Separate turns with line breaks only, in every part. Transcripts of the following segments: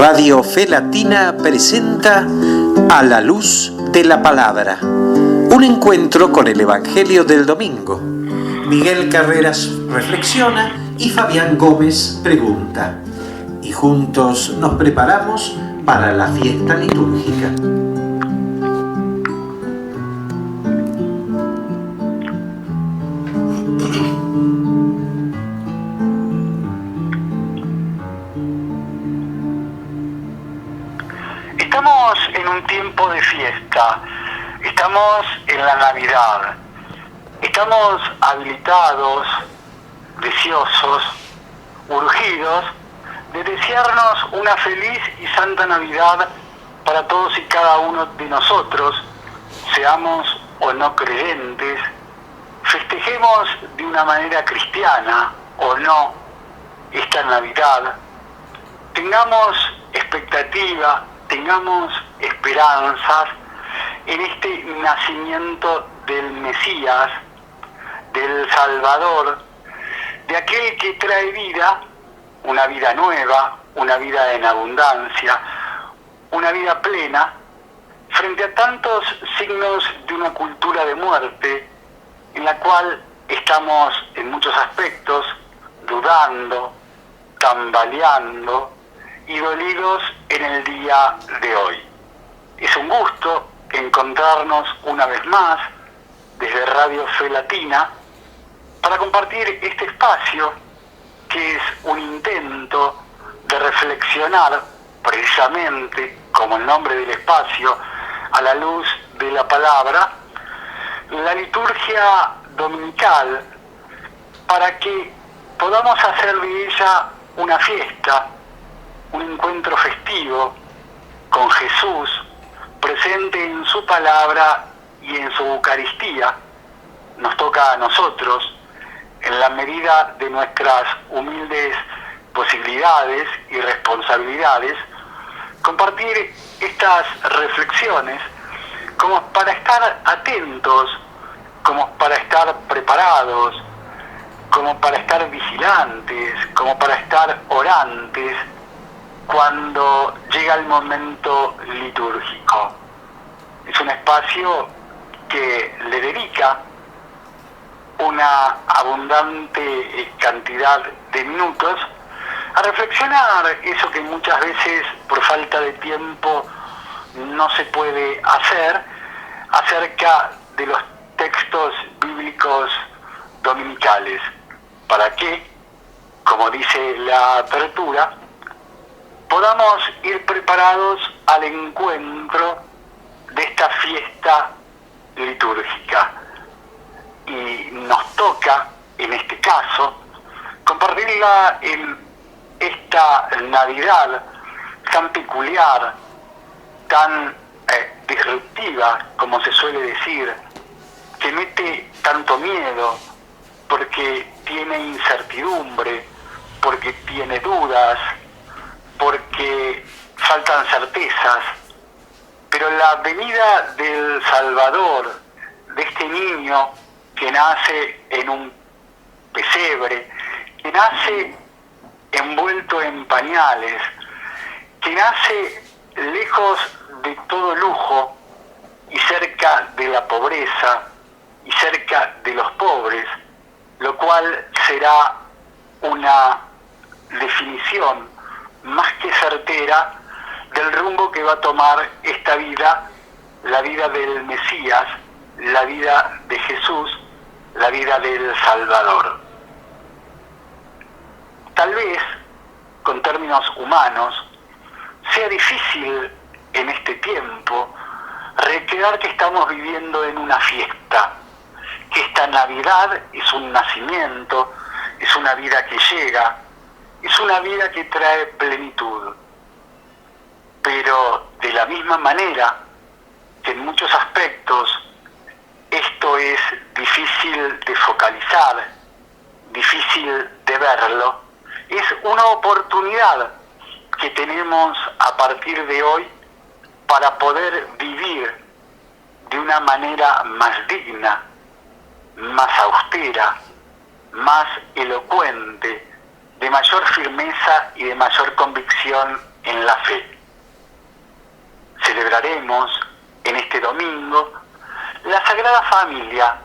Radio Fe Latina presenta A la Luz de la Palabra, un encuentro con el Evangelio del domingo. Miguel Carreras reflexiona y Fabián Gómez pregunta, y juntos nos preparamos para la fiesta litúrgica.
Estamos en un tiempo de fiesta, estamos en la Navidad, estamos habilitados, deseosos, urgidos de desearnos una feliz y santa Navidad para todos y cada uno de nosotros, seamos o no creyentes, festejemos de una manera cristiana o no esta Navidad, tengamos expectativa, tengamos esperanzas en este nacimiento del Mesías, del Salvador, de aquel que trae vida, una vida nueva, una vida en abundancia, una vida plena, frente a tantos signos de una cultura de muerte, en la cual estamos en muchos aspectos dudando, tambaleando y dolidos en el día de hoy. Es un gusto encontrarnos una vez más desde Radio Fe Latina para compartir este espacio que es un intento de reflexionar precisamente, como el nombre del espacio, a la luz de la palabra, la liturgia dominical, para que podamos hacer de ella una fiesta, un encuentro festivo con Jesús presente en su palabra y en su Eucaristía. Nos toca a nosotros, en la medida de nuestras humildes posibilidades y responsabilidades, compartir estas reflexiones como para estar atentos, como para estar preparados, como para estar vigilantes, como para estar orantes, cuando llega el momento litúrgico. Es un espacio que le dedica una abundante cantidad de minutos a reflexionar eso que muchas veces por falta de tiempo no se puede hacer, acerca de los textos bíblicos dominicales, para que, como dice la apertura, podamos ir preparados al encuentro de esta fiesta litúrgica. Y nos toca, en este caso, compartirla en esta Navidad tan peculiar, tan disruptiva, como se suele decir, que mete tanto miedo, porque tiene incertidumbre, porque tiene dudas, porque faltan certezas, pero la venida del Salvador, de este niño que nace en un pesebre, que nace envuelto en pañales, que nace lejos de todo lujo y cerca de la pobreza y cerca de los pobres, lo cual será una definición más que certera del rumbo que va a tomar esta vida, la vida del Mesías, la vida de Jesús, la vida del Salvador. Tal vez, con términos humanos, sea difícil en este tiempo recrear que estamos viviendo en una fiesta, que esta Navidad es un nacimiento, es una vida que llega, es una vida que trae plenitud. Pero de la misma manera que en muchos aspectos esto es difícil de focalizar, difícil de verlo, es una oportunidad que tenemos a partir de hoy para poder vivir de una manera más digna, más austera, más elocuente, de mayor firmeza y de mayor convicción en en la fe. Celebraremos en este domingo la Sagrada Familia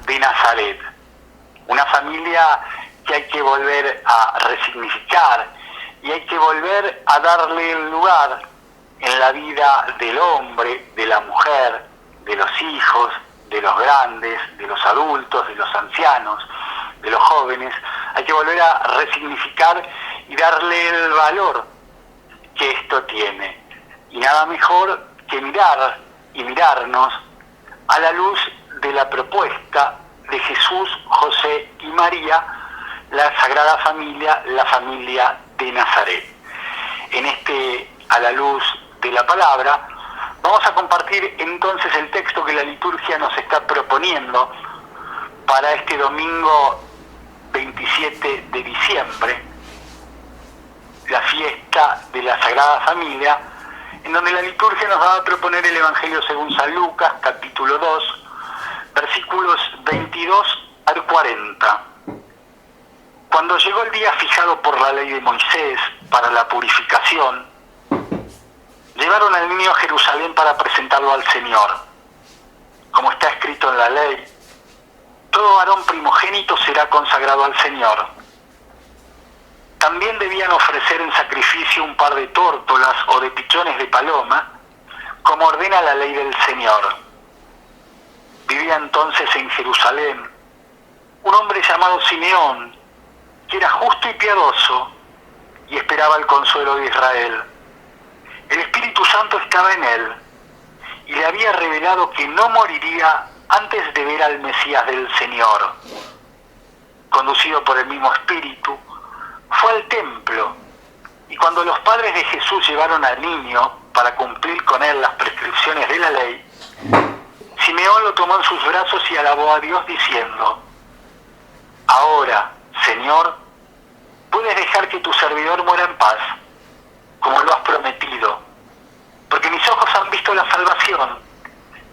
de Nazaret, una familia que hay que volver a resignificar y hay que volver a darle el lugar en la vida del hombre, de la mujer, de los hijos, de los grandes, de los adultos, de los ancianos, de los jóvenes. Hay que volver a resignificar y darle el valor que esto tiene. Y nada mejor que mirar y mirarnos a la luz de la propuesta de Jesús, José y María, la Sagrada Familia, la familia de Nazaret. A la luz de la palabra, vamos a compartir entonces el texto que la liturgia nos está proponiendo para este domingo 27 de diciembre, la fiesta de la Sagrada Familia, en donde la liturgia nos va a proponer el Evangelio según San Lucas, capítulo 2, versículos 22 al 40. Cuando llegó el día fijado por la ley de Moisés para la purificación, llevaron al niño a Jerusalén para presentarlo al Señor. Como está escrito en la ley, todo varón primogénito será consagrado al Señor. También debían ofrecer en sacrificio un par de tórtolas o de pichones de paloma, como ordena la ley del Señor. Vivía entonces en Jerusalén un hombre llamado Simeón, que era justo y piadoso y esperaba el consuelo de Israel. El Espíritu Santo estaba en él y le había revelado que no moriría antes de ver al Mesías del Señor. Conducido por el mismo Espíritu, fue al templo, y cuando los padres de Jesús llevaron al niño para cumplir con él las prescripciones de la ley, Simeón lo tomó en sus brazos y alabó a Dios diciendo: Ahora, Señor, puedes dejar que tu servidor muera en paz, como lo has prometido, porque mis ojos han visto la salvación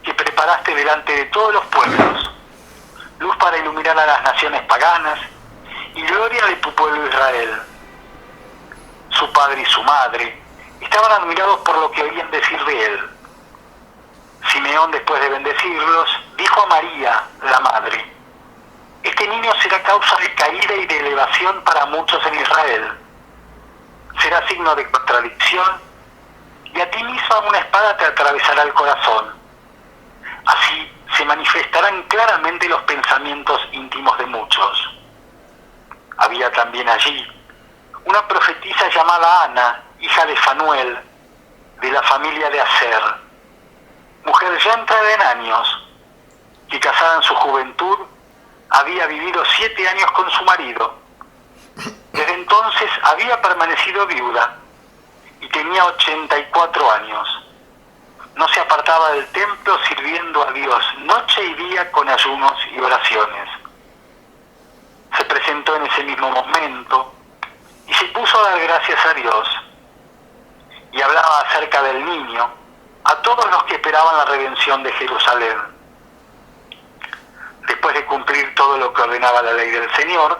que preparaste delante de todos los pueblos, luz para iluminar a las naciones paganas y gloria de tu pueblo Israel. Su padre y su madre estaban admirados por lo que oían decir de él. Simeón, después de bendecirlos, dijo a María, la madre: Este niño será causa de caída y de elevación para muchos en Israel. Será signo de contradicción, y a ti misma una espada te atravesará el corazón. Así se manifestarán claramente los pensamientos íntimos de muchos. Había también allí una profetisa llamada Ana, hija de Fanuel, de la familia de Aser, mujer ya entrada en años, que casada en su juventud había vivido 7 años con su marido. Desde entonces había permanecido viuda y tenía 84 años. No se apartaba del templo sirviendo a Dios noche y día con ayunos y oraciones. Se presentó en ese mismo momento y se puso a dar gracias a Dios, y hablaba acerca del niño a todos los que esperaban la redención de Jerusalén. Después de cumplir todo lo que ordenaba la ley del Señor,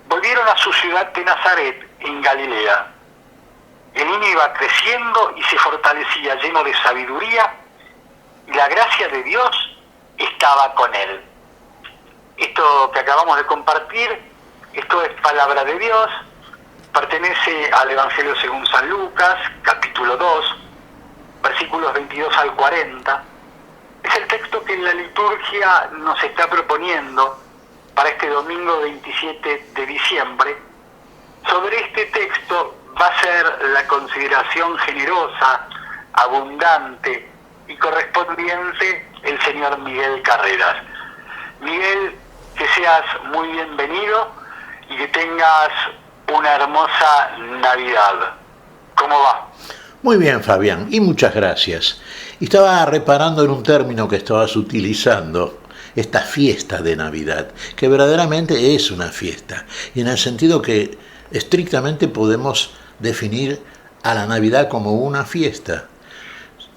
volvieron a su ciudad de Nazaret, en Galilea. El niño iba creciendo y se fortalecía, lleno de sabiduría, y la gracia de Dios estaba con él. Esto que acabamos de compartir, esto es palabra de Dios, pertenece al Evangelio según San Lucas, capítulo 2, versículos 22 al 40. Es el texto que la liturgia nos está proponiendo para este domingo 27 de diciembre. Sobre este texto va a ser la consideración generosa, abundante y correspondiente el señor Miguel Carreras. Miguel, que seas muy bienvenido y que tengas una hermosa Navidad. ¿Cómo va?
Muy bien, Fabián, y muchas gracias. Y estaba reparando en un término que estabas utilizando, esta fiesta de Navidad, que verdaderamente es una fiesta, y en el sentido que estrictamente podemos definir a la Navidad como una fiesta.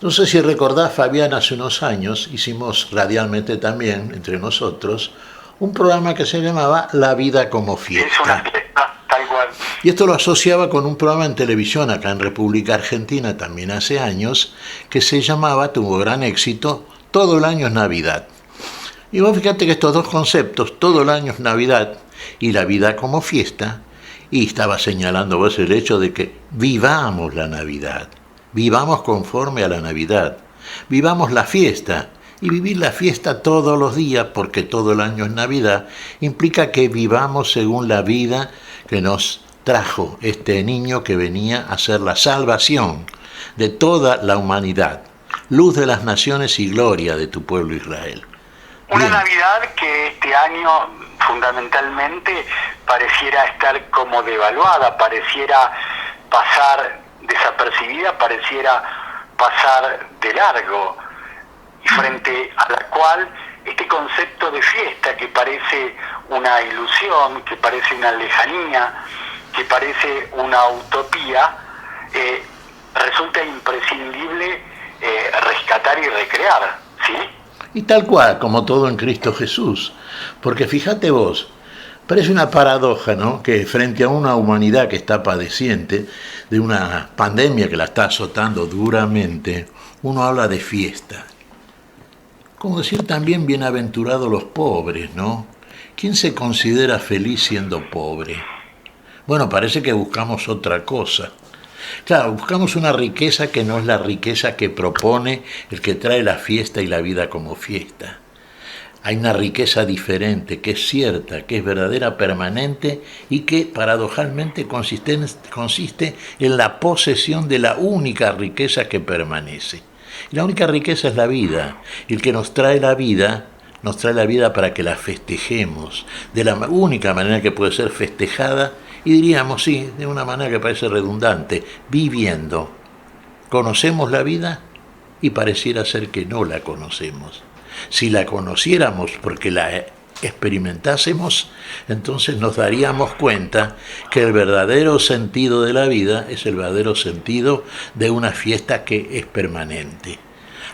No sé si recordás, Fabián, hace unos años hicimos radialmente también, entre nosotros, un programa que se llamaba La Vida como Fiesta.
Es una fiesta, tal cual. cual.
Y esto lo asociaba con un programa en televisión acá en República Argentina, también hace años, que se llamaba, tuvo gran éxito, Todo el año es Navidad. Y vos fíjate que estos dos conceptos, todo el año es Navidad y la vida como fiesta, y estaba señalando vos el hecho de que vivamos la Navidad, vivamos conforme a la Navidad, vivamos la fiesta. Y vivir la fiesta todos los días, porque todo el año es Navidad, implica que vivamos según la vida que nos trajo este niño que venía a ser la salvación de toda la humanidad, luz de las naciones y gloria de tu pueblo Israel.
Una
Bien.
Navidad que este año fundamentalmente pareciera estar como devaluada, pareciera pasar desapercibida, pareciera pasar de largo, y frente a la cual este concepto de fiesta que parece una ilusión, que parece una lejanía, que parece una utopía, resulta imprescindible rescatar y recrear, ¿sí?
Y tal cual, como todo en Cristo Jesús. Porque fíjate vos, parece una paradoja, ¿no? Que frente a una humanidad que está padeciente de una pandemia que la está azotando duramente, uno habla de fiesta. Como decir también bienaventurados los pobres, ¿no? ¿Quién se considera feliz siendo pobre? Bueno, parece que buscamos otra cosa. Claro, buscamos una riqueza que no es la riqueza que propone el que trae la fiesta y la vida como fiesta. Hay una riqueza diferente, que es cierta, que es verdadera, permanente y que paradojalmente consiste en la posesión de la única riqueza que permanece. Y la única riqueza es la vida. Y el que nos trae la vida para que la festejemos de la única manera que puede ser festejada, y diríamos, sí, de una manera que parece redundante, viviendo. Conocemos la vida y pareciera ser que no la conocemos. Si la conociéramos porque la experimentásemos, entonces nos daríamos cuenta que el verdadero sentido de la vida es el verdadero sentido de una fiesta que es permanente.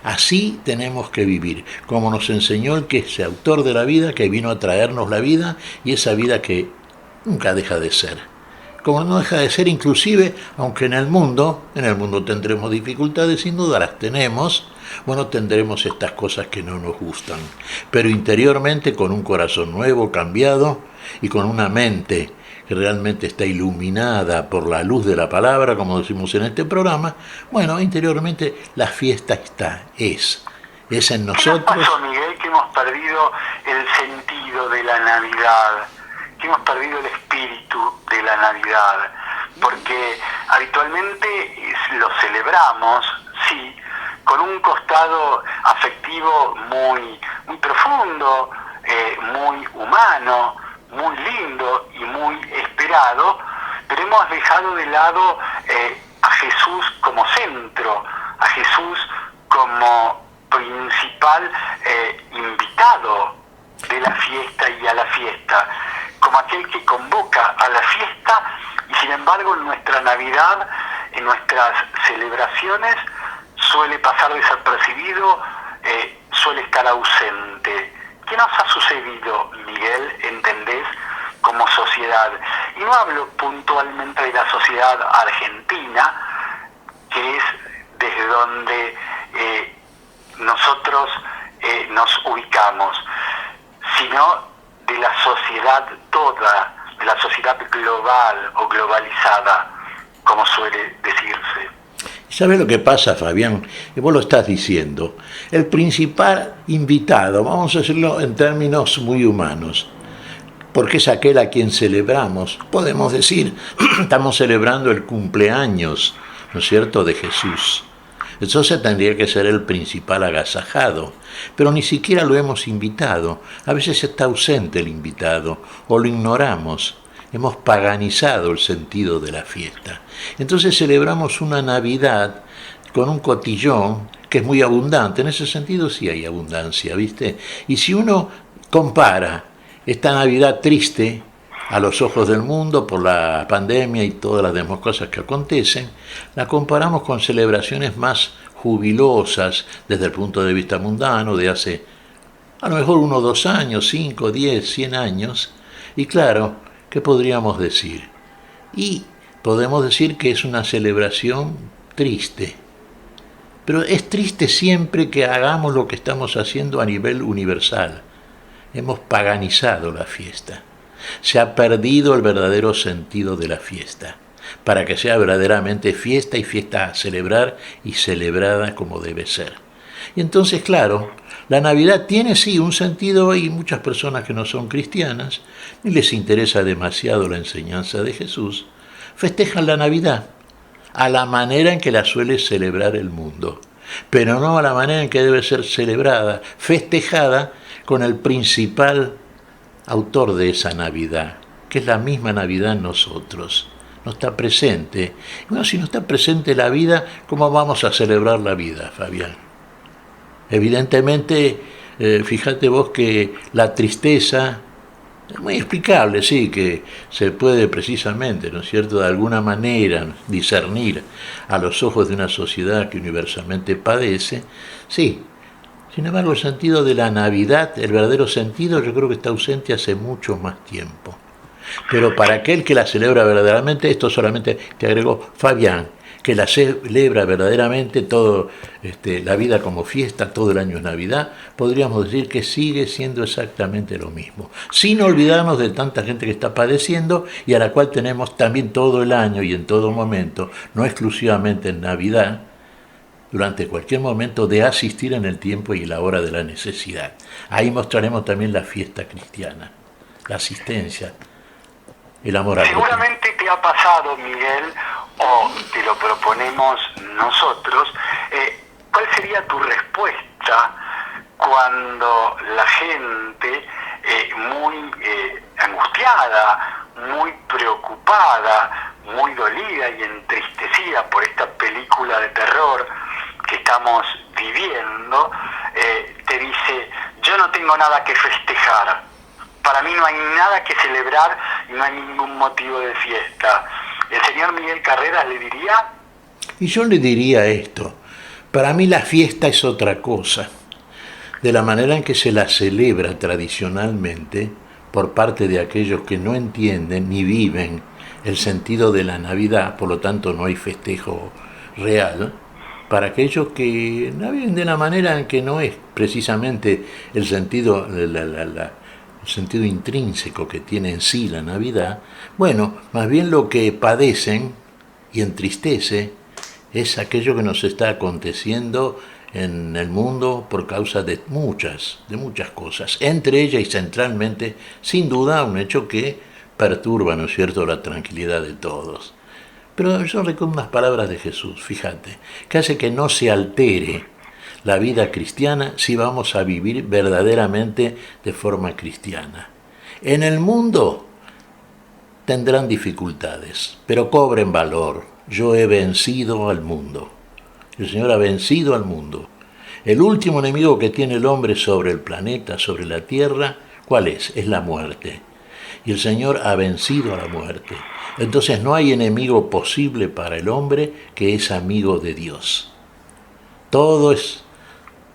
Así tenemos que vivir, como nos enseñó el que es el autor de la vida, que vino a traernos la vida, y esa vida que nunca deja de ser. Como no deja de ser inclusive, aunque en el mundo tendremos dificultades, sin duda las tenemos, bueno, tendremos estas cosas que no nos gustan, pero interiormente con un corazón nuevo, cambiado, y con una mente que realmente está iluminada por la luz de la palabra, como decimos en este programa, bueno, interiormente la fiesta es en nosotros.
¿Qué nos pasó, Miguel, que hemos perdido el sentido de la Navidad? Que hemos perdido el espíritu de la Navidad, porque habitualmente lo celebramos, sí, con un costado afectivo muy profundo, muy humano, muy lindo y muy esperado, pero hemos dejado de lado a Jesús como centro, a Jesús como principal invitado de la fiesta y a la fiesta, como aquel que convoca a la fiesta, y sin embargo en nuestra Navidad, en nuestras celebraciones, suele pasar desapercibido, suele estar ausente. ¿Qué nos ha sucedido, Miguel, entendés, como sociedad? Y no hablo puntualmente de la sociedad argentina, que es desde donde nosotros nos ubicamos, sino de la sociedad toda, de la sociedad global o globalizada, como suele decirse.
¿Sabes lo que pasa, Fabián? Y vos lo estás diciendo. El principal invitado, vamos a decirlo en términos muy humanos, porque es aquel a quien celebramos. Podemos decir, estamos celebrando el cumpleaños, ¿no es cierto?, de Jesús. Entonces tendría que ser el principal agasajado, pero ni siquiera lo hemos invitado. A veces está ausente el invitado, o lo ignoramos. Hemos paganizado el sentido de la fiesta. Entonces celebramos una Navidad con un cotillón que es muy abundante. En ese sentido sí hay abundancia, ¿viste? Y si uno compara esta Navidad triste a los ojos del mundo por la pandemia y todas las demás cosas que acontecen, la comparamos con celebraciones más jubilosas desde el punto de vista mundano de hace a lo mejor 1 o 2 años, 5, 10, 100 años, y claro, ¿qué podríamos decir? Y podemos decir que es una celebración triste. Pero es triste siempre que hagamos lo que estamos haciendo a nivel universal. Hemos paganizado la fiesta. Se ha perdido el verdadero sentido de la fiesta, para que sea verdaderamente fiesta y fiesta a celebrar y celebrada como debe ser. Y entonces, claro, la Navidad tiene sí un sentido y muchas personas que no son cristianas, ni les interesa demasiado la enseñanza de Jesús, festejan la Navidad a la manera en que la suele celebrar el mundo, pero no a la manera en que debe ser celebrada, festejada con el principal autor de esa Navidad, que es la misma Navidad en nosotros. No está presente. Bueno, si no está presente la vida, ¿cómo vamos a celebrar la vida, Fabián? Evidentemente, fíjate vos que la tristeza, es muy explicable, sí, que se puede precisamente, ¿no es cierto?, de alguna manera discernir a los ojos de una sociedad que universalmente padece, sí. Sin embargo, el sentido de la Navidad, el verdadero sentido, yo creo que está ausente hace mucho más tiempo. Pero para aquel que la celebra verdaderamente, esto solamente te agregó Fabián, que la celebra verdaderamente todo, la vida como fiesta, todo el año es Navidad, podríamos decir que sigue siendo exactamente lo mismo, sin olvidarnos de tanta gente que está padeciendo y a la cual tenemos también todo el año y en todo momento, no exclusivamente en Navidad, durante cualquier momento de asistir en el tiempo y la hora de la necesidad. Ahí mostraremos también la fiesta cristiana, la asistencia, el amor a Dios.
Seguramente te ha pasado, Miguel, o te lo proponemos nosotros, ¿cuál sería tu respuesta cuando la gente muy angustiada, muy preocupada, muy dolida y entristecida por esta película de terror que estamos viviendo, te dice, yo no tengo nada que festejar, para mí no hay nada que celebrar y no hay ningún motivo de fiesta? ¿El señor Miguel Carreras le diría?
Y yo le diría esto, para mí la fiesta es otra cosa, de la manera en que se la celebra tradicionalmente por parte de aquellos que no entienden ni viven el sentido de la Navidad, por lo tanto no hay festejo real, para aquellos que la viven de la manera en que no es precisamente el sentido, el sentido intrínseco que tiene en sí la Navidad, bueno, más bien lo que padecen y entristece es aquello que nos está aconteciendo en el mundo por causa de muchas cosas, entre ellas y centralmente, sin duda, un hecho que perturba, ¿no es cierto?, la tranquilidad de todos. Pero yo recuerdo unas palabras de Jesús, fíjate, que hace que no se altere la vida cristiana si vamos a vivir verdaderamente de forma cristiana. En el mundo tendrán dificultades, pero cobren valor. Yo he vencido al mundo. El Señor ha vencido al mundo. El último enemigo que tiene el hombre sobre el planeta, sobre la tierra, ¿cuál es? Es la muerte. Y el Señor ha vencido a la muerte. Entonces no hay enemigo posible para el hombre que es amigo de Dios. Todo es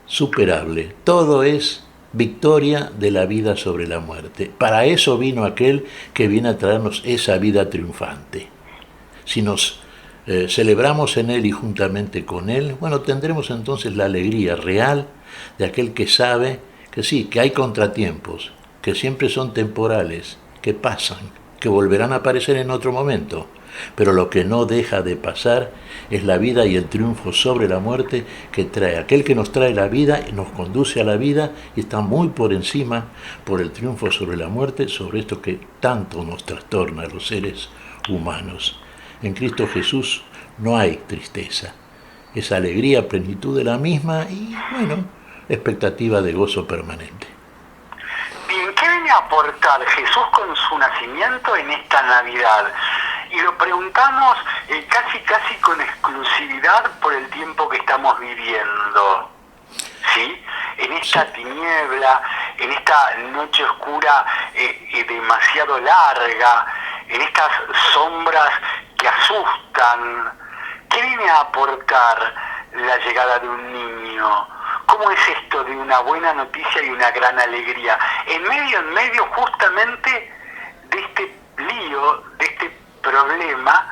superable, todo es victoria de la vida sobre la muerte. Para eso vino aquel que viene a traernos esa vida triunfante. Si nos celebramos en Él y juntamente con Él, bueno, tendremos entonces la alegría real de aquel que sabe que sí, que hay contratiempos, que siempre son temporales, que pasan, que volverán a aparecer en otro momento. Pero lo que no deja de pasar es la vida y el triunfo sobre la muerte que trae aquel que nos trae la vida y nos conduce a la vida y está muy por encima por el triunfo sobre la muerte, sobre esto que tanto nos trastorna a los seres humanos. En Cristo Jesús no hay tristeza, es alegría, plenitud de la misma y, bueno, expectativa de gozo permanente.
Bien, ¿qué viene a aportar Jesús con su nacimiento en esta Navidad? Y lo preguntamos casi con exclusividad por el tiempo que estamos viviendo, ¿sí? En esta tiniebla, en esta noche oscura demasiado larga, en estas sombras que asustan. ¿Qué viene a aportar la llegada de un niño? ¿Cómo es esto de una buena noticia y una gran alegría? En medio justamente de este lío, de este problema problema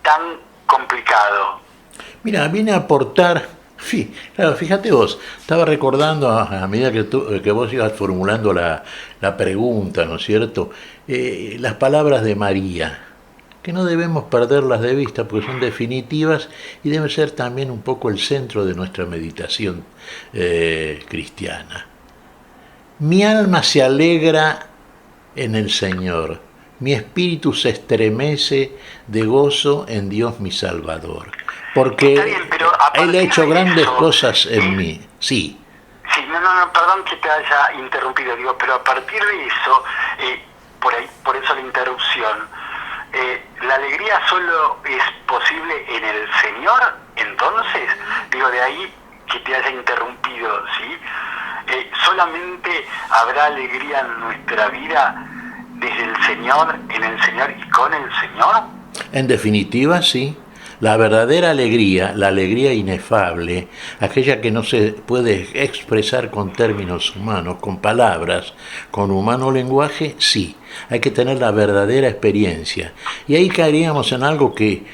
tan complicado.
Mira, viene a aportar, sí, claro, fíjate vos, estaba recordando a medida que vos ibas formulando la pregunta, ¿no es cierto? Las palabras de María, que no debemos perderlas de vista porque son definitivas y deben ser también un poco el centro de nuestra meditación cristiana. Mi alma se alegra en el Señor, mi espíritu se estremece de gozo en Dios mi Salvador, porque
Está bien, pero
Él ha hecho
de
grandes
eso,
cosas en mí, sí.
Sí, no, perdón que te haya interrumpido, digo, pero a partir de eso, por eso la interrupción, la alegría solo es posible en el Señor, entonces, digo, de ahí que te haya interrumpido, ¿sí? Solamente habrá alegría en nuestra vida desde el Señor, en el Señor y con el Señor.
En definitiva, sí. La verdadera alegría, la alegría inefable, aquella que no se puede expresar con términos humanos, con palabras, con humano lenguaje, sí. Hay que tener la verdadera experiencia. Y ahí caeríamos en algo que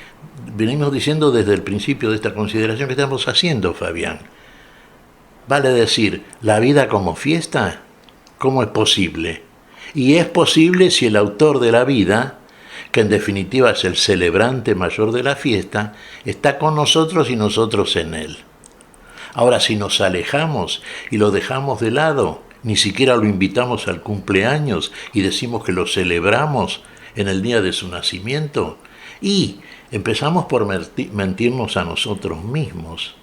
venimos diciendo desde el principio de esta consideración que estamos haciendo, Fabián. Vale decir, la vida como fiesta, ¿cómo es posible? Y es posible si el autor de la vida, que en definitiva es el celebrante mayor de la fiesta, está con nosotros y nosotros en él. Ahora, si nos alejamos y lo dejamos de lado, ni siquiera lo invitamos al cumpleaños y decimos que lo celebramos en el día de su nacimiento, y empezamos por mentirnos a nosotros mismos,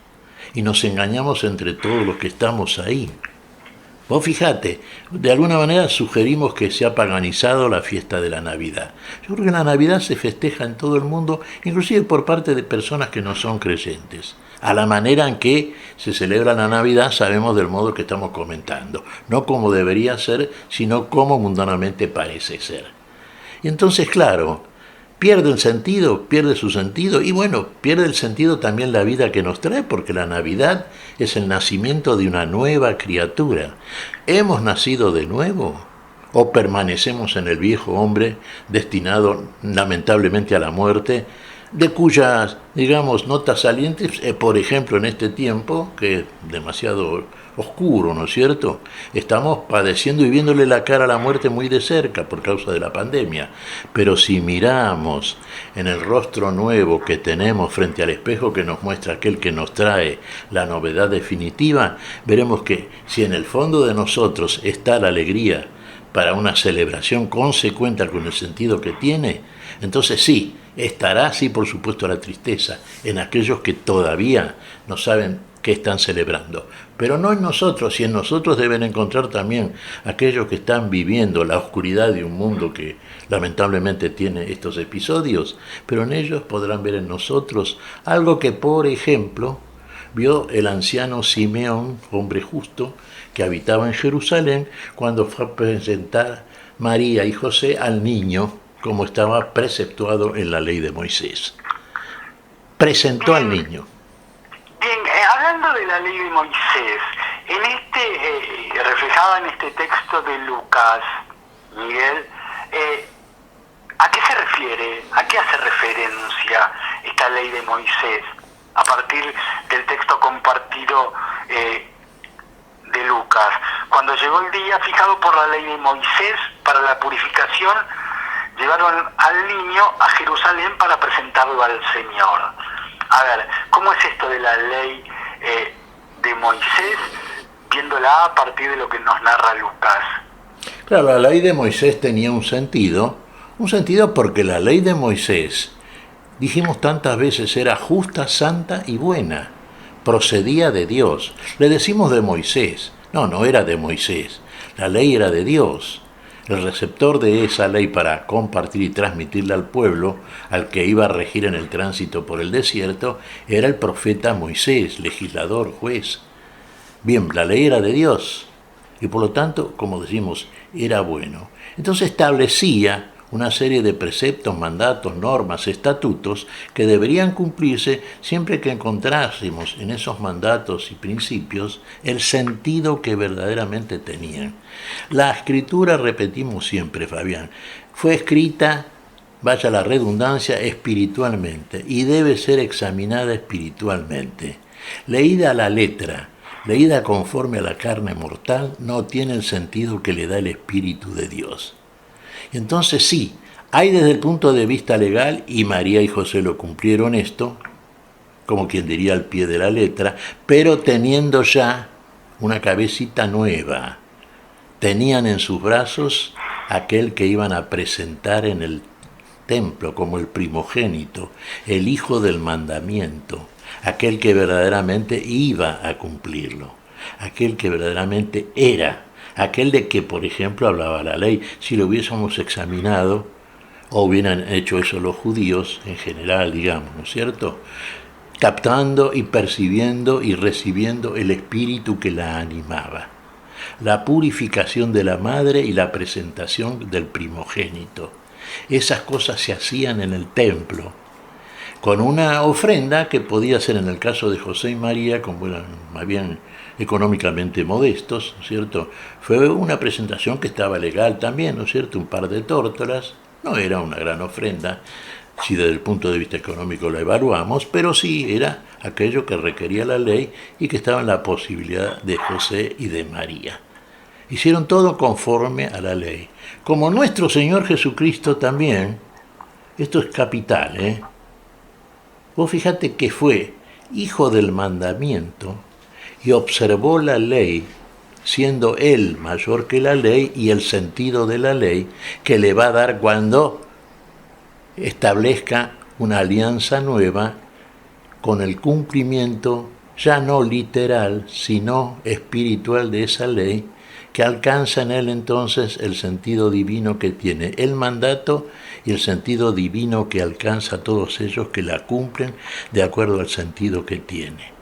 y nos engañamos entre todos los que estamos ahí. Vos fijate, de alguna manera sugerimos que se ha paganizado la fiesta de la Navidad. Yo creo que la Navidad se festeja en todo el mundo, inclusive por parte de personas que no son creyentes. A la manera en que se celebra la Navidad sabemos del modo que estamos comentando. No como debería ser, sino como mundanamente parece ser. Y entonces, claro, pierde el sentido, pierde su sentido, y bueno, pierde el sentido también la vida que nos trae, porque la Navidad es el nacimiento de una nueva criatura. ¿Hemos nacido de nuevo? ¿O permanecemos en el viejo hombre destinado lamentablemente a la muerte, de cuyas, digamos, notas salientes, por ejemplo, en este tiempo, que es demasiado oscuro, ¿no es cierto? Estamos padeciendo y viéndole la cara a la muerte muy de cerca por causa de la pandemia. Pero si miramos en el rostro nuevo que tenemos frente al espejo que nos muestra aquel que nos trae la novedad definitiva, veremos que si en el fondo de nosotros está la alegría para una celebración consecuente con el sentido que tiene, entonces sí, estará, sí, por supuesto, la tristeza en aquellos que todavía no saben qué están celebrando. Pero no en nosotros, y en nosotros deben encontrar también aquellos que están viviendo la oscuridad de un mundo que lamentablemente tiene estos episodios, pero en ellos podrán ver en nosotros algo que, por ejemplo, vio el anciano Simeón, hombre justo, que habitaba en Jerusalén, cuando fue a presentar María y José al niño, como estaba preceptuado en la ley de Moisés. Presentó al niño.
Bien, hablando de la ley de Moisés, reflejada en este texto de Lucas, Miguel, ¿a qué se refiere? ¿A qué hace referencia esta ley de Moisés a partir del texto compartido de Lucas? Cuando llegó el día fijado por la ley de Moisés para la purificación, llevaron al niño a Jerusalén para presentarlo al Señor. A ver, ¿cómo es esto de la ley de Moisés, viéndola a partir de lo que nos narra Lucas?
Claro, la ley de Moisés tenía un sentido porque la ley de Moisés, dijimos tantas veces, era justa, santa y buena, procedía de Dios. Le decimos de Moisés, no era de Moisés, la ley era de Dios. El receptor de esa ley para compartir y transmitirla al pueblo, al que iba a regir en el tránsito por el desierto, era el profeta Moisés, legislador, juez. Bien, la ley era de Dios y por lo tanto, como decimos, era bueno. Entonces establecía una serie de preceptos, mandatos, normas, estatutos que deberían cumplirse siempre que encontrásemos en esos mandatos y principios el sentido que verdaderamente tenían. La escritura, repetimos siempre, Fabián, fue escrita vaya la redundancia, espiritualmente, y debe ser examinada espiritualmente. Leída a la letra, leída conforme a la carne mortal, no tiene el sentido que le da el Espíritu de Dios. Entonces sí, hay desde el punto de vista legal, y María y José lo cumplieron esto, como quien diría al pie de la letra, pero teniendo ya una cabecita nueva. Tenían en sus brazos aquel que iban a presentar en el templo como el primogénito, el hijo del mandamiento, aquel que verdaderamente iba a cumplirlo, aquel que verdaderamente era, aquel de que, por ejemplo, hablaba la ley. Si lo hubiésemos examinado, o hubieran hecho eso los judíos en general, digamos, ¿no es cierto?, captando y percibiendo y recibiendo el espíritu que la animaba. La purificación de la madre y la presentación del primogénito. Esas cosas se hacían en el templo, con una ofrenda que podía ser, en el caso de José y María, como eran más bien económicamente modestos, ¿no es cierto?, fue una presentación que estaba legal también, ¿no es cierto?, un par de tórtolas, no era una gran ofrenda, si desde el punto de vista económico la evaluamos, pero sí era aquello que requería la ley y que estaba en la posibilidad de José y de María. Hicieron todo conforme a la ley. Como nuestro Señor Jesucristo también, esto es capital, ¿eh? Vos fíjate que fue hijo del mandamiento y observó la ley, siendo él mayor que la ley y el sentido de la ley que le va a dar cuando establezca una alianza nueva con el cumplimiento ya no literal, sino espiritual de esa ley, que alcanza en él entonces el sentido divino que tiene el mandato y el sentido divino que alcanza a todos ellos que la cumplen de acuerdo al sentido que tiene.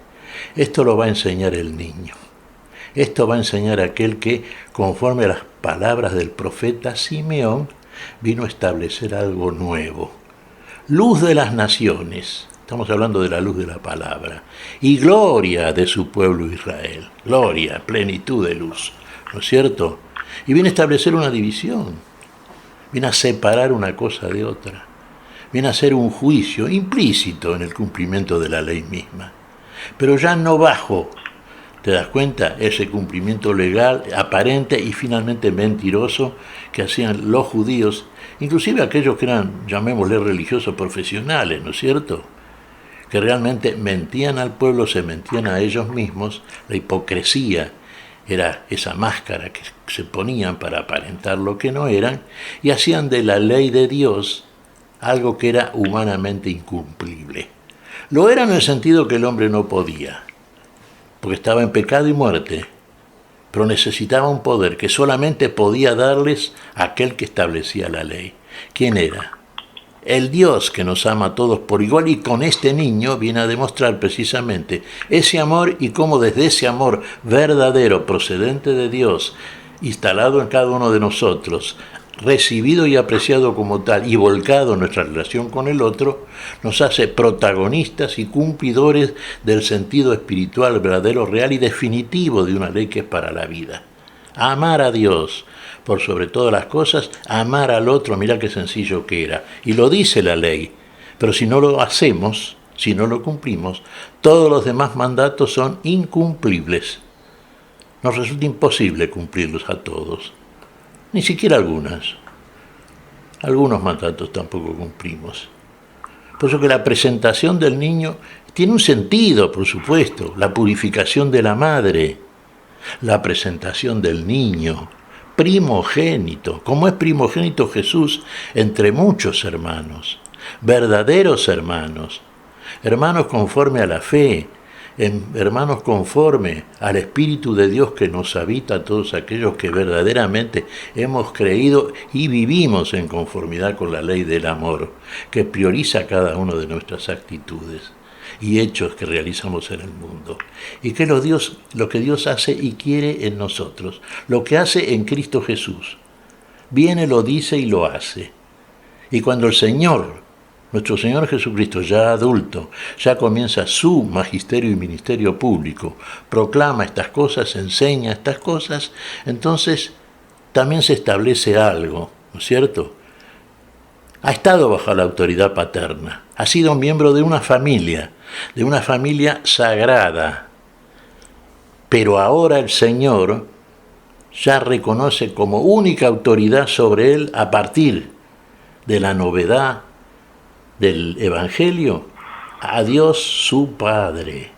Esto lo va a enseñar el niño. Esto va a enseñar aquel que, conforme a las palabras del profeta Simeón, vino a establecer algo nuevo. Luz de las naciones, estamos hablando de la luz de la palabra, y gloria de su pueblo Israel. Gloria, plenitud de luz, ¿no es cierto? Y viene a establecer una división, viene a separar una cosa de otra, viene a hacer un juicio implícito en el cumplimiento de la ley misma, pero ya no bajo, ¿te das cuenta? Ese cumplimiento legal, aparente y finalmente mentiroso que hacían los judíos, inclusive aquellos que eran, llamémosle, religiosos profesionales, ¿no es cierto?, que realmente mentían al pueblo, se mentían a ellos mismos. La hipocresía era esa máscara que se ponían para aparentar lo que no eran, y hacían de la ley de Dios algo que era humanamente incumplible. Lo era en el sentido que el hombre no podía, porque estaba en pecado y muerte, pero necesitaba un poder que solamente podía darles aquel que establecía la ley. ¿Quién era? El Dios que nos ama a todos por igual, y con este niño viene a demostrar precisamente ese amor, y cómo desde ese amor verdadero, procedente de Dios, instalado en cada uno de nosotros, recibido y apreciado como tal y volcado en nuestra relación con el otro, nos hace protagonistas y cumplidores del sentido espiritual verdadero, real y definitivo de una ley que es para la vida. Amar a Dios por sobre todas las cosas, amar al otro, mirá qué sencillo que era. Y lo dice la ley, pero si no lo hacemos, si no lo cumplimos, todos los demás mandatos son incumplibles. Nos resulta imposible cumplirlos a todos. Ni siquiera algunos mandatos tampoco cumplimos. Por eso que la presentación del niño tiene un sentido, por supuesto, la purificación de la madre, la presentación del niño, primogénito, como es primogénito Jesús entre muchos hermanos, verdaderos hermanos, hermanos conforme a la fe, hermanos conforme al Espíritu de Dios que nos habita a todos aquellos que verdaderamente hemos creído y vivimos en conformidad con la ley del amor, que prioriza cada una de nuestras actitudes y hechos que realizamos en el mundo. Y que lo que Dios hace y quiere en nosotros, lo que hace en Cristo Jesús. Viene, lo dice y lo hace. Y cuando el Señor, nuestro Señor Jesucristo, ya adulto, ya comienza su magisterio y ministerio público, proclama estas cosas, enseña estas cosas, entonces también se establece algo, ¿no es cierto? ha estado bajo la autoridad paterna, ha sido miembro de una familia sagrada, pero ahora el Señor ya reconoce como única autoridad sobre él a partir de la novedad del Evangelio a Dios su Padre.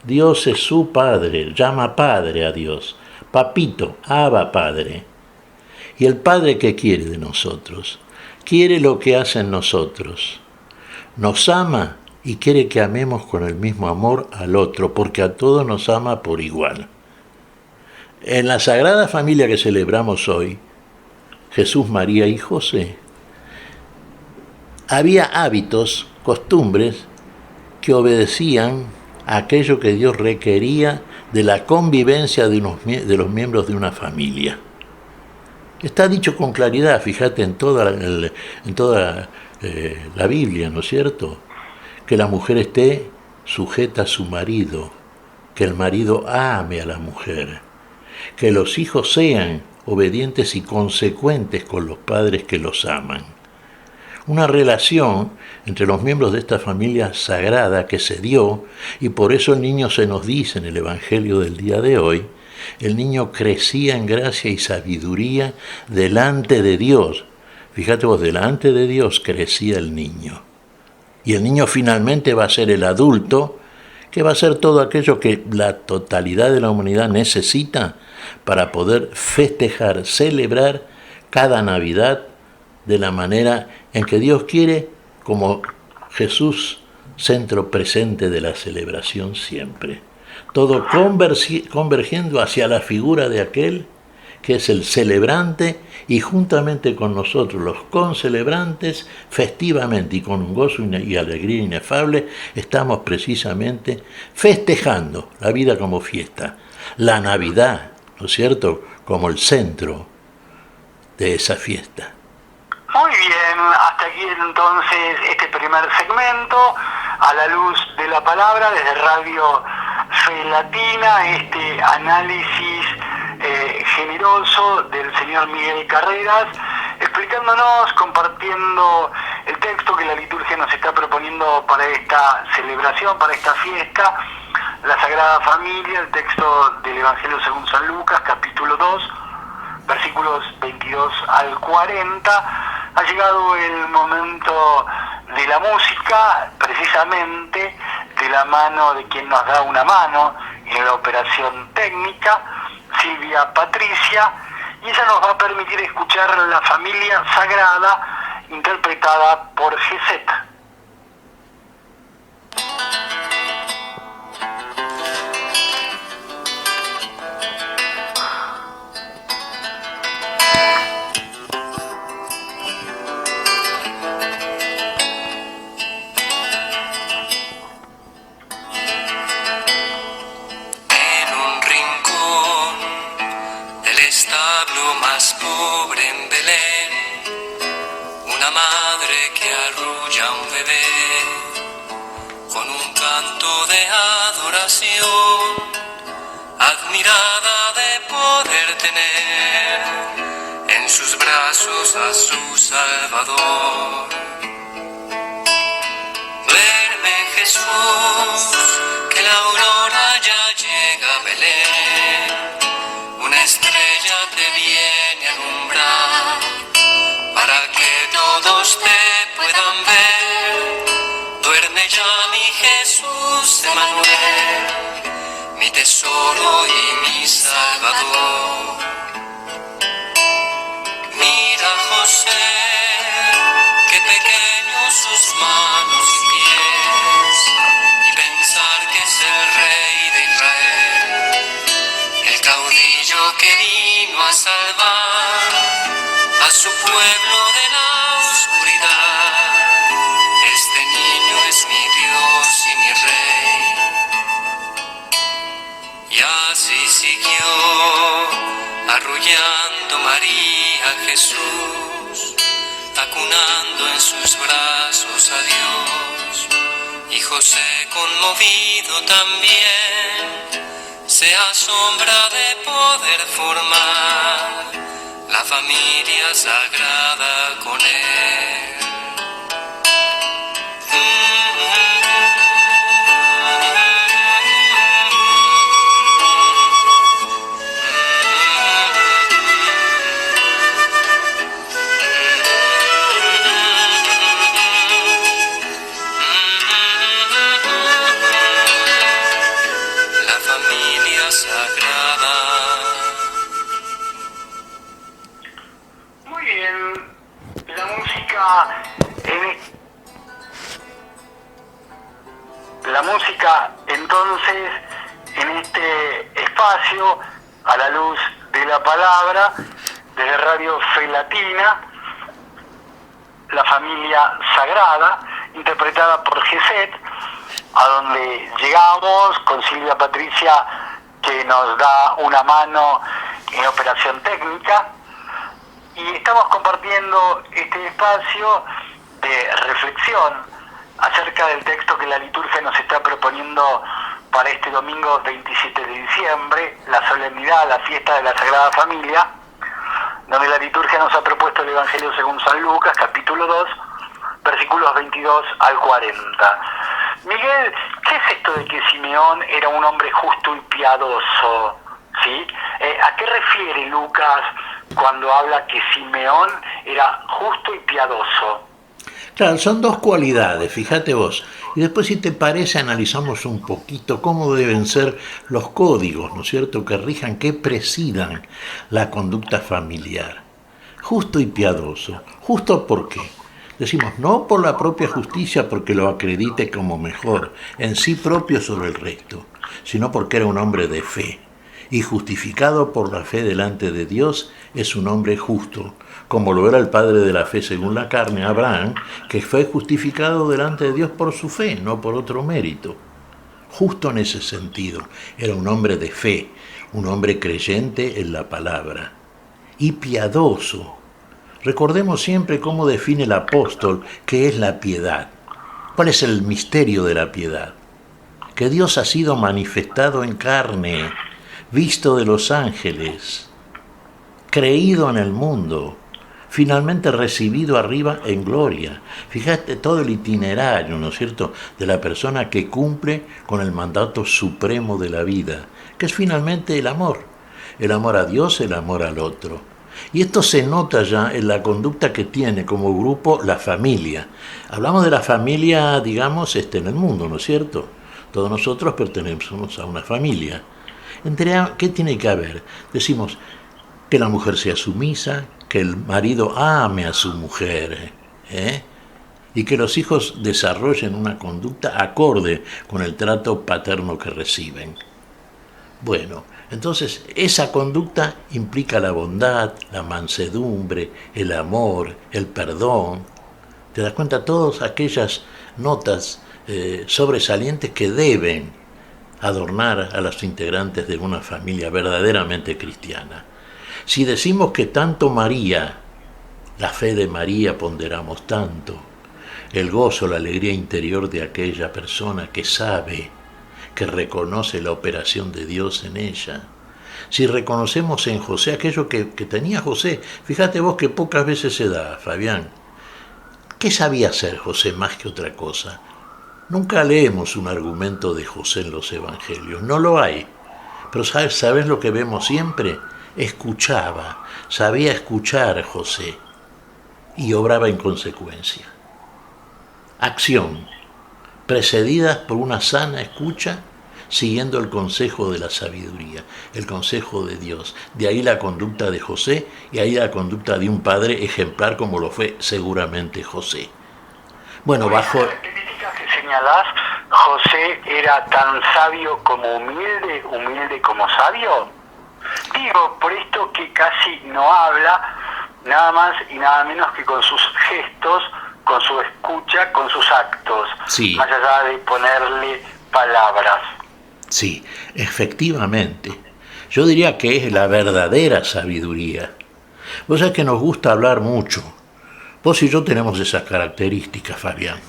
Dios es su Padre, llama Padre a Dios, Papito, Abba Padre. ¿Y el Padre qué quiere de nosotros? Quiere lo que hace en nosotros. Nos ama y quiere que amemos con el mismo amor al otro, porque a todos nos ama por igual. En la Sagrada Familia que celebramos hoy, Jesús, María y José, había hábitos, costumbres que obedecían a aquello que Dios requería de la convivencia de los miembros de una familia. Está dicho con claridad, fíjate, en toda la Biblia, ¿no es cierto? Que la mujer esté sujeta a su marido, que el marido ame a la mujer, que los hijos sean obedientes y consecuentes con los padres que los aman. Una relación entre los miembros de esta familia sagrada que se dio, y por eso el niño se nos dice en el Evangelio del día de hoy, el niño crecía en gracia y sabiduría delante de Dios. Fíjate vos, delante de Dios crecía el niño. Y el niño finalmente va a ser el adulto, que va a ser todo aquello que la totalidad de la humanidad necesita para poder festejar, celebrar cada Navidad de la manera en que Dios quiere, como Jesús, centro presente de la celebración siempre. Todo convergiendo hacia la figura de aquel que es el celebrante, y juntamente con nosotros los concelebrantes, festivamente y con un gozo y alegría inefable, estamos precisamente festejando la vida como fiesta, la Navidad, ¿no es cierto?, como el centro de esa fiesta.
Muy bien, hasta aquí entonces este primer segmento, a la luz de la palabra, desde Radio Fe Latina, este análisis generoso del señor Miguel Carreras, explicándonos, compartiendo el texto que la liturgia nos está proponiendo para esta celebración, para esta fiesta, la Sagrada Familia, el texto del Evangelio según San Lucas, capítulo 2, versículos 22 al 40. Ha llegado el momento de la música, precisamente de la mano de quien nos da una mano en la operación técnica, Silvia Patricia, y ella nos va a permitir escuchar La Familia Sagrada, interpretada por Geset.
Más pobre en Belén, una madre que arrulla a un bebé con un canto de adoración, admirada de poder tener en sus brazos a su Salvador. Duerme Jesús, que la aurora ya llega a Belén. Una estrella te viene a alumbrar, para que todos te puedan ver. Duerme ya mi Jesús Emmanuel, mi tesoro y mi Salvador. Mira José, qué pequeños sus manos y pies, y pensar que es el Rey de Israel, el caudillo que vino a salvar a su pueblo de la oscuridad. Este niño es mi Dios y mi Rey. Y así siguió arrullando María a Jesús, acunando en sus brazos a Dios. Y José, conmovido también, se asombra de poder formar la familia sagrada con él.
música, entonces, en este espacio, a la luz de la palabra, desde Radio Fe Latina, La Familia Sagrada, interpretada por Geset, a donde llegamos con Silvia Patricia, que nos da una mano en operación técnica, y estamos compartiendo este espacio de reflexión acerca del texto que la liturgia nos está proponiendo para este domingo 27 de diciembre, la solemnidad, la fiesta de la Sagrada Familia, donde la liturgia nos ha propuesto el Evangelio según San Lucas, capítulo 2, versículos 22 al 40. Miguel, ¿qué es esto de que Simeón era un hombre justo y piadoso? ¿Sí? ¿A qué refiere Lucas cuando habla que Simeón era justo y piadoso?
Claro, son dos cualidades, fíjate vos. Y después, si te parece, analizamos un poquito cómo deben ser los códigos, ¿no es cierto?, que rijan, que presidan la conducta familiar. Justo y piadoso. ¿Justo por qué? Decimos, no por la propia justicia, porque lo acredite como mejor, en sí propio sobre el resto, sino porque era un hombre de fe. Y justificado por la fe delante de Dios, es un hombre justo, como lo era el padre de la fe según la carne, Abraham, que fue justificado delante de Dios por su fe, no por otro mérito. Justo en ese sentido, era un hombre de fe, un hombre creyente en la palabra. Y piadoso. Recordemos siempre cómo define el apóstol qué es la piedad. ¿Cuál es el misterio de la piedad? Que Dios ha sido manifestado en carne, visto de los ángeles, creído en el mundo, finalmente recibido arriba en gloria. Fíjate todo el itinerario, ¿no es cierto?, de la persona que cumple con el mandato supremo de la vida, que es finalmente el amor a Dios, el amor al otro. Y esto se nota ya en la conducta que tiene como grupo la familia. Hablamos de la familia, digamos, en el mundo, ¿no es cierto? Todos nosotros pertenecemos a una familia. ¿Qué tiene que haber? Decimos que la mujer sea sumisa, que el marido ame a su mujer, y que los hijos desarrollen una conducta acorde con el trato paterno que reciben. Bueno, entonces esa conducta implica la bondad, la mansedumbre, el amor, el perdón. ¿Te das cuenta? Todas aquellas notas sobresalientes que deben adornar a los integrantes de una familia verdaderamente cristiana. Si decimos que tanto María, la fe de María ponderamos tanto, el gozo, la alegría interior de aquella persona que sabe, que reconoce la operación de Dios en ella. Si reconocemos en José aquello que tenía José, fíjate vos que pocas veces se da, Fabián. ¿Qué sabía hacer José más que otra cosa? Nunca leemos un argumento de José en los evangelios, no lo hay. Pero ¿sabes lo que vemos siempre? Escuchaba, sabía escuchar José y obraba en consecuencia. Acción, precedida por una sana escucha, siguiendo el consejo de la sabiduría, el consejo de Dios. De ahí la conducta de José y ahí la conducta de un padre ejemplar como lo fue seguramente José. Bueno, bajo...
que señalás, José era tan sabio como humilde, humilde como sabio. Digo, por esto que casi no habla, nada más y nada menos que con sus gestos, con su escucha, con sus actos,
sí,
más allá de ponerle palabras.
Sí, efectivamente. Yo diría que es la verdadera sabiduría. Vos sabés que nos gusta hablar mucho. Vos y yo tenemos esas características, Fabián.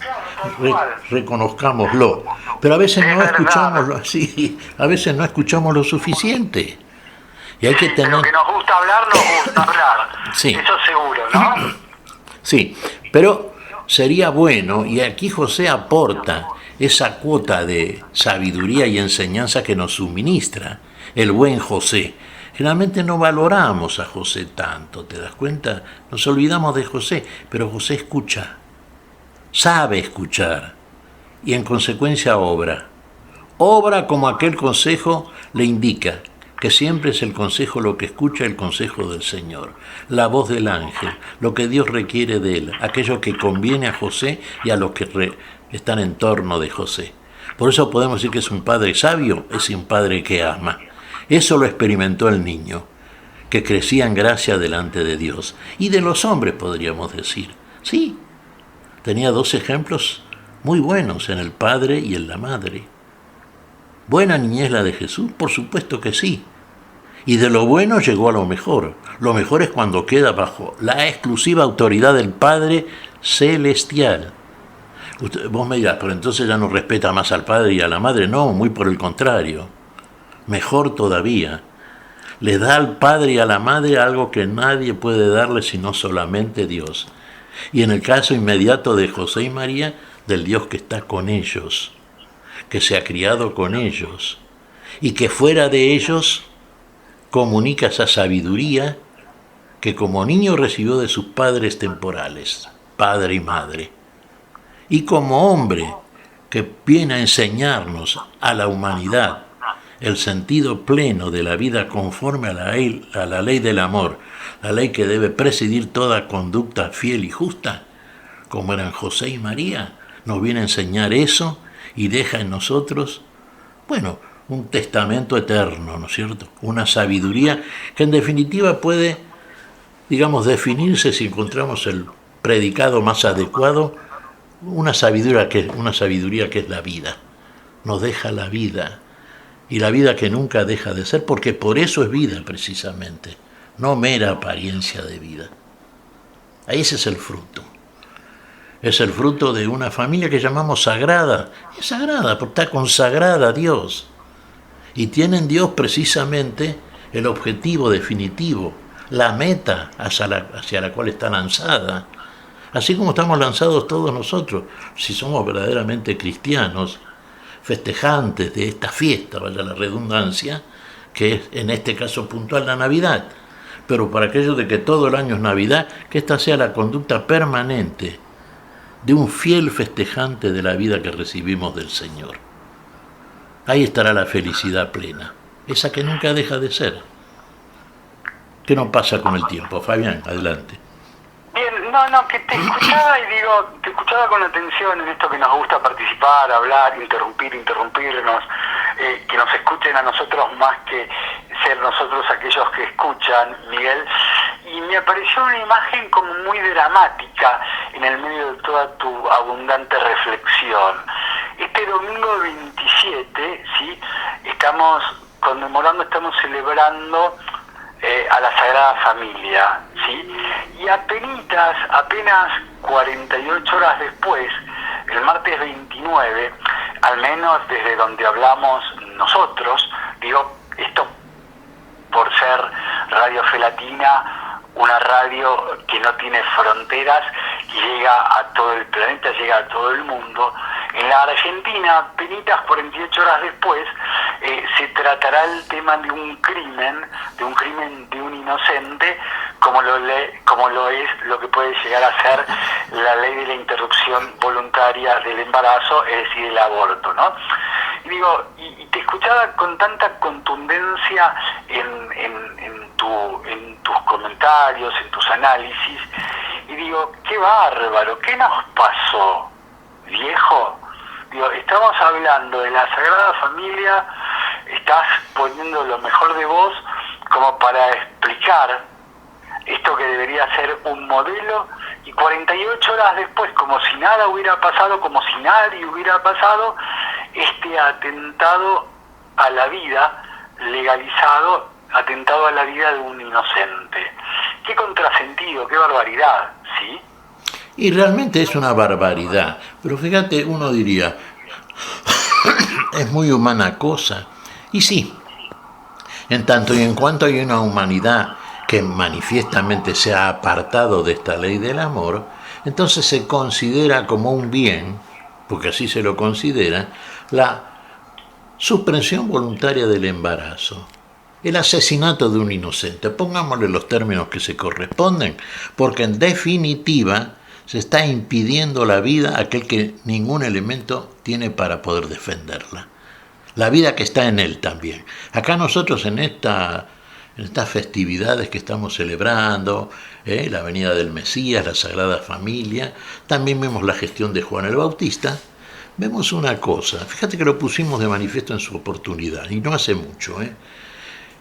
Reconozcámoslo. Pero a veces a veces no escuchamos lo suficiente. Y hay que tener...
Pero que nos gusta hablar. Sí. Eso seguro, ¿no?
Sí, pero sería bueno, y aquí José aporta esa cuota de sabiduría y enseñanza que nos suministra el buen José. Generalmente no valoramos a José tanto, ¿te das cuenta? Nos olvidamos de José, pero José escucha, sabe escuchar y en consecuencia obra. Obra como aquel consejo le indica, que siempre es el consejo lo que escucha, el consejo del Señor, la voz del ángel, lo que Dios requiere de él, aquello que conviene a José y a los que están en torno de José. Por eso podemos decir que es un padre sabio, es un padre que ama. Eso lo experimentó el niño, que crecía en gracia delante de Dios. Y de los hombres, podríamos decir. Sí, tenía dos ejemplos muy buenos en el padre y en la madre. ¿Buena niñez la de Jesús? Por supuesto que sí. Y de lo bueno llegó a lo mejor. Lo mejor es cuando queda bajo la exclusiva autoridad del Padre Celestial. Vos me dirás, pero entonces ya no respeta más al padre y a la madre. No, muy por el contrario. Mejor todavía. Le da al padre y a la madre algo que nadie puede darle sino solamente Dios. Y en el caso inmediato de José y María, del Dios que está con ellos, que se ha criado con ellos, y que fuera de ellos comunica esa sabiduría que como niño recibió de sus padres temporales, padre y madre. Y como hombre que viene a enseñarnos a la humanidad el sentido pleno de la vida conforme a la ley del amor, la ley que debe presidir toda conducta fiel y justa, como eran José y María, nos viene a enseñar eso y deja en nosotros, bueno, un testamento eterno, ¿no es cierto? Una sabiduría que en definitiva puede, digamos, definirse, si encontramos el predicado más adecuado, una sabiduría que es la vida. Nos deja la vida, y la vida que nunca deja de ser, porque por eso es vida precisamente, no mera apariencia de vida. Ese es el fruto. Es el fruto de una familia que llamamos sagrada. Es sagrada porque está consagrada a Dios. Y tiene en Dios precisamente el objetivo definitivo, la meta hacia la cual está lanzada. Así como estamos lanzados todos nosotros, si somos verdaderamente cristianos, festejantes de esta fiesta, vaya la redundancia, que es en este caso puntual la Navidad. Pero para aquellos de que todo el año es Navidad, que esta sea la conducta permanente de un fiel festejante de la vida que recibimos del Señor. Ahí estará la felicidad plena, esa que nunca deja de ser. ¿Qué no pasa con el tiempo? Fabián, adelante.
Bien, que te escuchaba y digo, te escuchaba con atención en esto que nos gusta participar, hablar, interrumpirnos, que nos escuchen a nosotros más que ser nosotros aquellos que escuchan, Miguel, y me apareció una imagen como muy dramática en el medio de toda tu abundante reflexión. Este domingo 27, ¿sí? Estamos celebrando a la Sagrada Familia, ¿sí? Y apenas 48 horas después, el martes 29, al menos desde donde hablamos nosotros, digo, esto por ser Radio Fe Latina, una radio que no tiene fronteras y llega a todo el planeta, llega a todo el mundo. En la Argentina, apenas 48 horas después, se tratará el tema de un crimen de un inocente, como lo es lo que puede llegar a ser la ley de la interrupción voluntaria del embarazo, es decir, el aborto, ¿no? Y digo, y te escuchaba con tanta contundencia en tus comentarios, en tus análisis, y digo, qué bárbaro, ¿qué nos pasó, viejo? Digo, estamos hablando de la Sagrada Familia, estás poniendo lo mejor de vos como para explicar esto que debería ser un modelo, y 48 horas después, como si nada hubiera pasado, como si nadie hubiera pasado, este atentado a la vida legalizado, atentado a la vida de un inocente. Qué contrasentido, qué barbaridad, ¿sí?
Y realmente es una barbaridad, pero fíjate, uno diría, es muy humana cosa, y sí, en tanto y en cuanto hay una humanidad que manifiestamente se ha apartado de esta ley del amor, entonces se considera como un bien, porque así se lo considera, la suspensión voluntaria del embarazo, el asesinato de un inocente, pongámosle los términos que se corresponden, porque en definitiva se está impidiendo la vida a aquel que ningún elemento tiene para poder defenderla. La vida que está en él también. Acá nosotros en estas festividades que estamos celebrando, la venida del Mesías, la Sagrada Familia, también vemos la gestión de Juan el Bautista, vemos una cosa. Fíjate que lo pusimos de manifiesto en su oportunidad, y no hace mucho.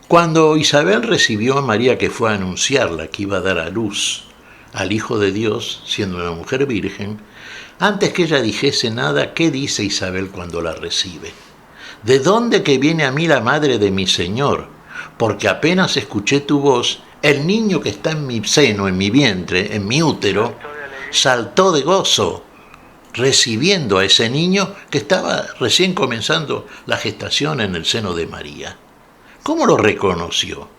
Cuando Isabel recibió a María, que fue a anunciarla que iba a dar a luz al Hijo de Dios, siendo una mujer virgen, antes que ella dijese nada, ¿qué dice Isabel cuando la recibe? ¿De dónde que viene a mí la madre de mi Señor? Porque apenas escuché tu voz, el niño que está en mi seno, en mi vientre, en mi útero, saltó de gozo, recibiendo a ese niño que estaba recién comenzando la gestación en el seno de María. ¿Cómo lo reconoció?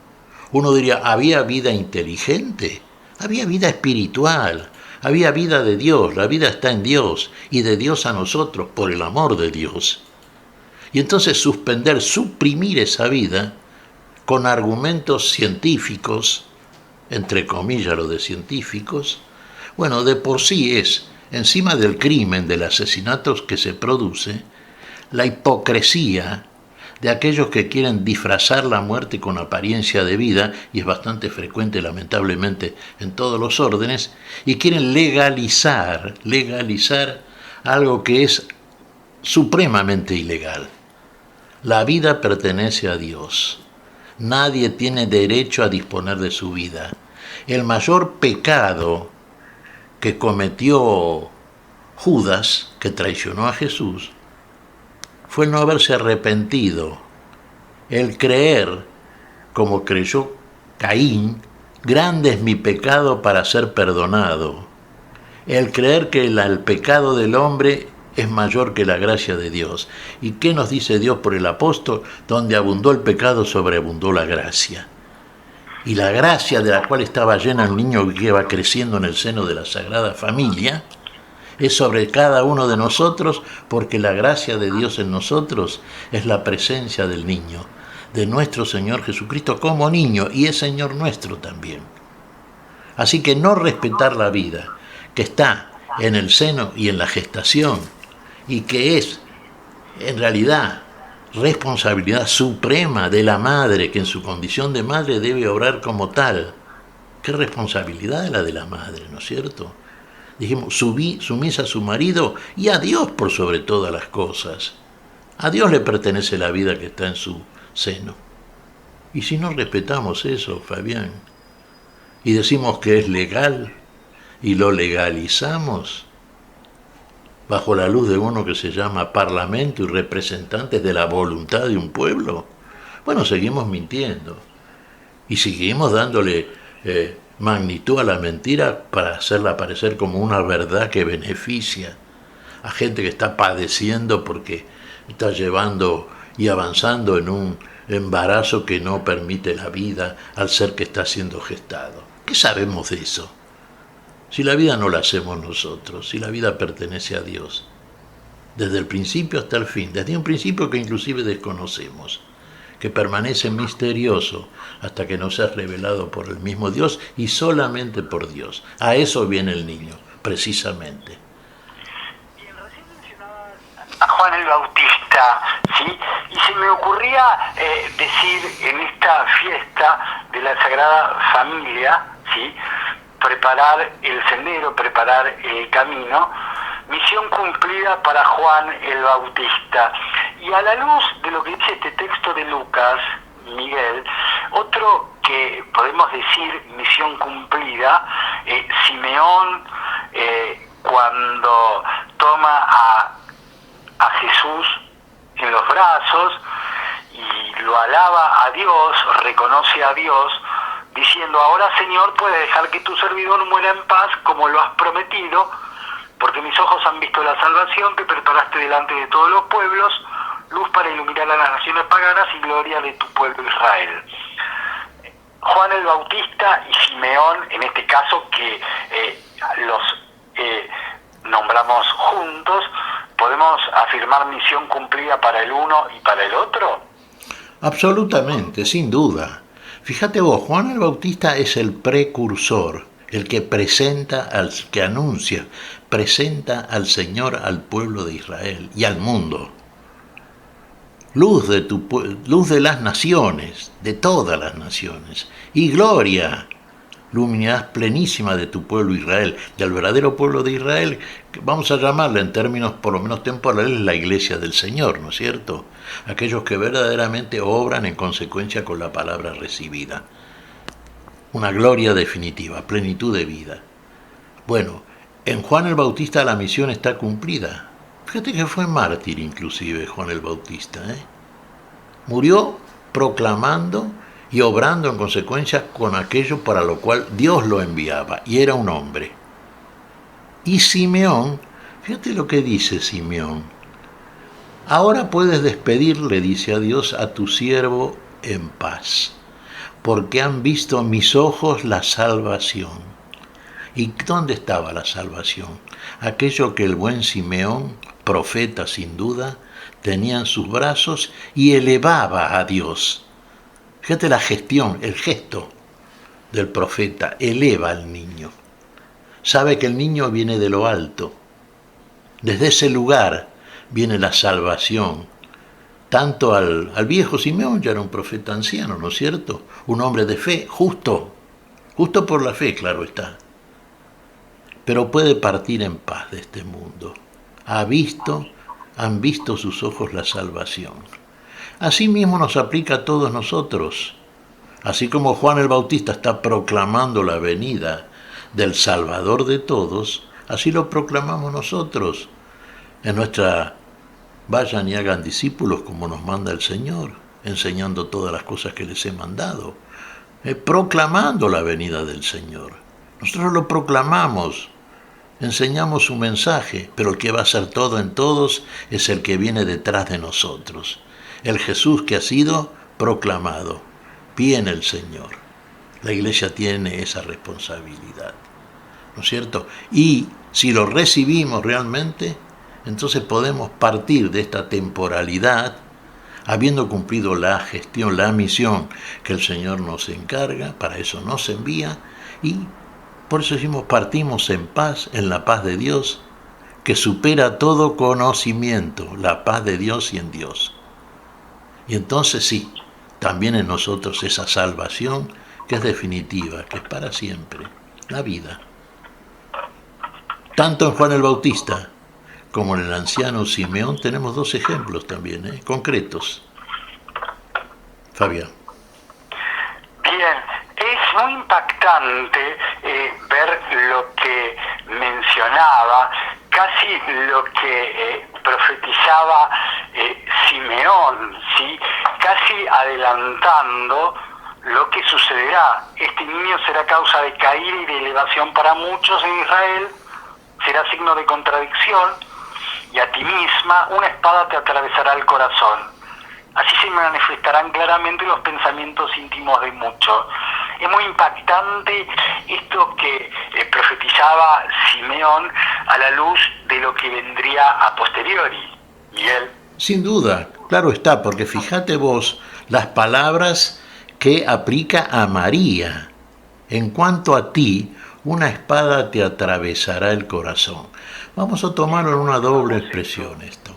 Uno diría, había vida inteligente, había vida espiritual, había vida de Dios, la vida está en Dios y de Dios a nosotros por el amor de Dios. Y entonces suprimir esa vida con argumentos científicos, entre comillas lo de científicos, bueno, de por sí es, encima del crimen, del asesinato que se produce, la hipocresía de aquellos que quieren disfrazar la muerte con apariencia de vida, y es bastante frecuente lamentablemente en todos los órdenes, y quieren legalizar algo que es supremamente ilegal. La vida pertenece a Dios. Nadie tiene derecho a disponer de su vida. El mayor pecado que cometió Judas, que traicionó a Jesús, fue el no haberse arrepentido, el creer, como creyó Caín, grande es mi pecado para ser perdonado, el creer que el pecado del hombre es mayor que la gracia de Dios. ¿Y qué nos dice Dios por el apóstol? Donde abundó el pecado, sobreabundó la gracia. Y la gracia de la cual estaba llena el niño que iba creciendo en el seno de la Sagrada Familia, es sobre cada uno de nosotros, porque la gracia de Dios en nosotros es la presencia del niño, de nuestro Señor Jesucristo como niño, y es Señor nuestro también. Así que no respetar la vida que está en el seno y en la gestación, y que es en realidad responsabilidad suprema de la madre, que en su condición de madre debe obrar como tal. ¿Qué responsabilidad es la de la madre, no es cierto? Dijimos, sumisa a su marido y a Dios por sobre todas las cosas. A Dios le pertenece la vida que está en su seno. Y si no respetamos eso, Fabián, y decimos que es legal, y lo legalizamos, bajo la luz de uno que se llama parlamento y representantes de la voluntad de un pueblo, bueno, seguimos mintiendo. Y seguimos dándole magnitud a la mentira para hacerla parecer como una verdad que beneficia a gente que está padeciendo porque está llevando y avanzando en un embarazo que no permite la vida al ser que está siendo gestado. ¿Qué sabemos de eso? Si la vida no la hacemos nosotros, si la vida pertenece a Dios, desde el principio hasta el fin, desde un principio que inclusive desconocemos, que permanece misterioso hasta que nos es revelado por el mismo Dios y solamente por Dios. A eso viene el niño, precisamente.
Y recién mencionabas a Juan el Bautista, ¿sí? Y se me ocurría decir en esta fiesta de la Sagrada Familia, ¿sí?, preparar el sendero, preparar el camino, misión cumplida para Juan el Bautista. Y a la luz de lo que dice este texto de Lucas, Miguel, otro que podemos decir misión cumplida, Simeón, cuando toma a Jesús en los brazos y lo alaba a Dios, reconoce a Dios, diciendo, ahora Señor, puedes dejar que tu servidor muera en paz como lo has prometido, porque mis ojos han visto la salvación que preparaste delante de todos los pueblos, luz para iluminar a las naciones paganas y gloria de tu pueblo Israel. Juan el Bautista y Simeón, en este caso que los nombramos juntos, ¿podemos afirmar misión cumplida para el uno y para el otro?
Absolutamente, sin duda. Fíjate vos, Juan el Bautista es el precursor, el que que anuncia, presenta al Señor al pueblo de Israel y al mundo. Luz de las naciones, de todas las naciones, y gloria luminidad plenísima de tu pueblo Israel, del verdadero pueblo de Israel, que vamos a llamarla en términos por lo menos temporales la iglesia del Señor, ¿no es cierto? Aquellos que verdaderamente obran en consecuencia con la palabra recibida. Una gloria definitiva, plenitud de vida. Bueno, en Juan el Bautista la misión está cumplida. Fíjate que fue mártir inclusive Juan el Bautista, Murió proclamando y obrando en consecuencia con aquello para lo cual Dios lo enviaba, y era un hombre. Y Simeón, fíjate lo que dice Simeón. Ahora puedes despedir, le dice a Dios, a tu siervo en paz, porque han visto mis ojos la salvación. ¿Y dónde estaba la salvación? Aquello que el buen Simeón, profeta sin duda, tenía en sus brazos y elevaba a Dios. Fíjate la gestión, el gesto del profeta, eleva al niño. Sabe que el niño viene de lo alto. Desde ese lugar viene la salvación. Tanto al viejo Simeón, ya era un profeta anciano, ¿no es cierto? Un hombre de fe, justo por la fe, claro está. Pero puede partir en paz de este mundo. Han visto sus ojos la salvación. Asimismo nos aplica a todos nosotros. Así como Juan el Bautista está proclamando la venida del Salvador de todos, así lo proclamamos nosotros. En nuestra vayan y hagan discípulos como nos manda el Señor, enseñando todas las cosas que les he mandado, proclamando la venida del Señor. Nosotros lo proclamamos, enseñamos su mensaje, pero el que va a hacer todo en todos es el que viene detrás de nosotros. El Jesús que ha sido proclamado. Viene el Señor. La iglesia tiene esa responsabilidad, ¿no es cierto? Y si lo recibimos realmente, entonces podemos partir de esta temporalidad, habiendo cumplido la gestión, la misión que el Señor nos encarga, para eso nos envía, y por eso decimos, partimos en paz, en la paz de Dios, que supera todo conocimiento, la paz de Dios y en Dios. Y entonces sí, también en nosotros esa salvación que es definitiva, que es para siempre, la vida. Tanto en Juan el Bautista como en el anciano Simeón tenemos dos ejemplos también, concretos. Fabián.
Bien, es muy impactante ver lo que mencionaba, casi lo que profetizaba Simeón, ¿sí? Casi adelantando lo que sucederá. Este niño será causa de caída y de elevación para muchos en Israel, será signo de contradicción, y a ti misma una espada te atravesará el corazón. Así se manifestarán claramente los pensamientos íntimos de muchos. Es muy impactante esto que profetizaba Simeón a la luz de lo que vendría a posteriori. Miguel.
Sin duda, claro está, porque fíjate vos las palabras que aplica a María. En cuanto a ti, una espada te atravesará el corazón. Vamos a tomarlo en una doble expresión esto.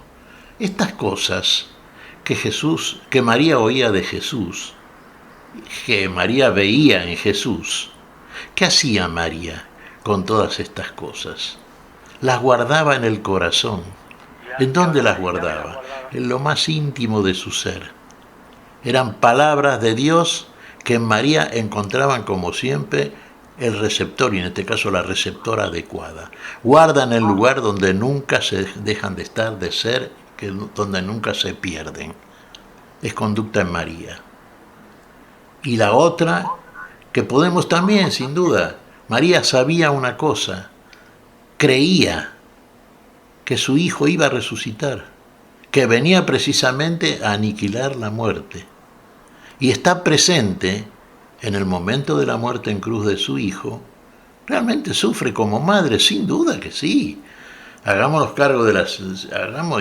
Estas cosas que María oía de Jesús, que María veía en Jesús, ¿qué hacía María con todas estas cosas? Las guardaba en el corazón. ¿En dónde las guardaba? En lo más íntimo de su ser. Eran palabras de Dios que en María encontraban como siempre el receptor, y en este caso la receptora adecuada. Guardan el lugar donde nunca se dejan de estar, de ser, donde nunca se pierden. Es conducta en María. Y la otra, que podemos también, sin duda, María sabía una cosa, creía que su hijo iba a resucitar, que venía precisamente a aniquilar la muerte. Y está presente en el momento de la muerte en cruz de su hijo. Realmente sufre como madre, sin duda que sí. Hagamos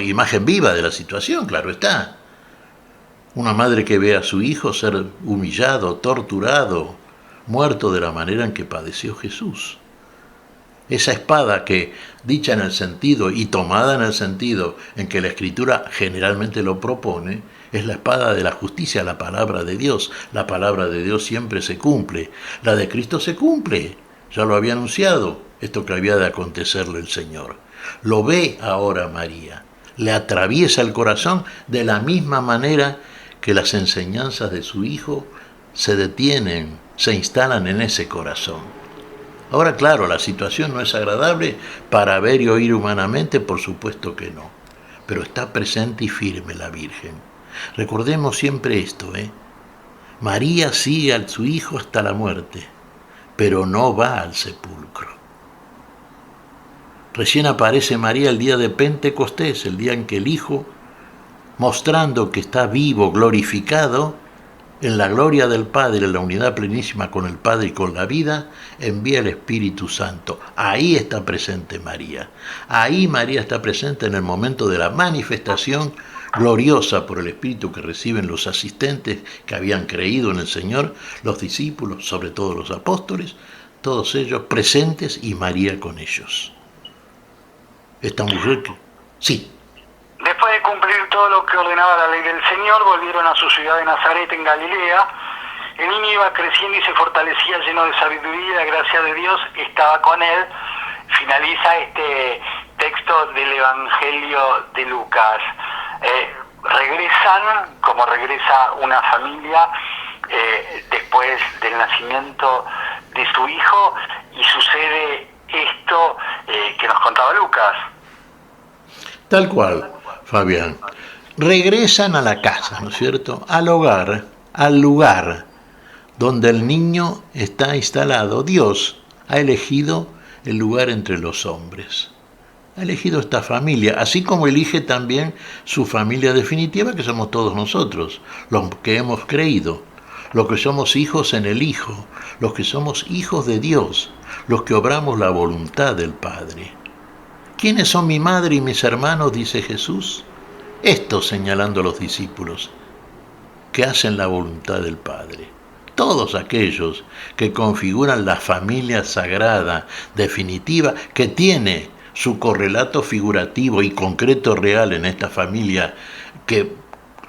imagen viva de la situación, claro está. Una madre que ve a su hijo ser humillado, torturado, muerto de la manera en que padeció Jesús. Esa espada que, dicha en el sentido y tomada en el sentido en que la Escritura generalmente lo propone, es la espada de la justicia, la palabra de Dios. La palabra de Dios siempre se cumple. La de Cristo se cumple. Ya lo había anunciado, esto que había de acontecerle el Señor. Lo ve ahora María. Le atraviesa el corazón de la misma manera que las enseñanzas de su Hijo se detienen, se instalan en ese corazón. Ahora, claro, la situación no es agradable para ver y oír humanamente, por supuesto que no. Pero está presente y firme la Virgen. Recordemos siempre esto, María sigue a su Hijo hasta la muerte, pero no va al sepulcro. Recién aparece María el día de Pentecostés, el día en que el Hijo, mostrando que está vivo, glorificado, en la gloria del Padre, en la unidad plenísima con el Padre y con la vida, envía el Espíritu Santo. Ahí está presente María. Ahí María está presente en el momento de la manifestación gloriosa por el Espíritu que reciben los asistentes que habían creído en el Señor, los discípulos, sobre todo los apóstoles, todos ellos presentes y María con ellos. Esta mujer que... Sí.
Después de cumplir todo lo que ordenaba la ley del Señor, volvieron a su ciudad de Nazaret en Galilea. El niño iba creciendo y se fortalecía lleno de sabiduría y la gracia de Dios estaba con él. Finaliza este texto del Evangelio de Lucas. Regresan, como regresa una familia después del nacimiento de su hijo, y sucede esto que nos contaba Lucas.
Tal cual, Fabián. Regresan a la casa, ¿no es cierto? Al hogar, al lugar donde el niño está instalado. Dios ha elegido el lugar entre los hombres. Ha elegido esta familia, así como elige también su familia definitiva, que somos todos nosotros, los que hemos creído, los que somos hijos en el Hijo, los que somos hijos de Dios, los que obramos la voluntad del Padre. ¿Quiénes son mi madre y mis hermanos?, dice Jesús. Estos, señalando a los discípulos, que hacen la voluntad del Padre. Todos aquellos que configuran la familia sagrada, definitiva, que tiene su correlato figurativo y concreto real en esta familia que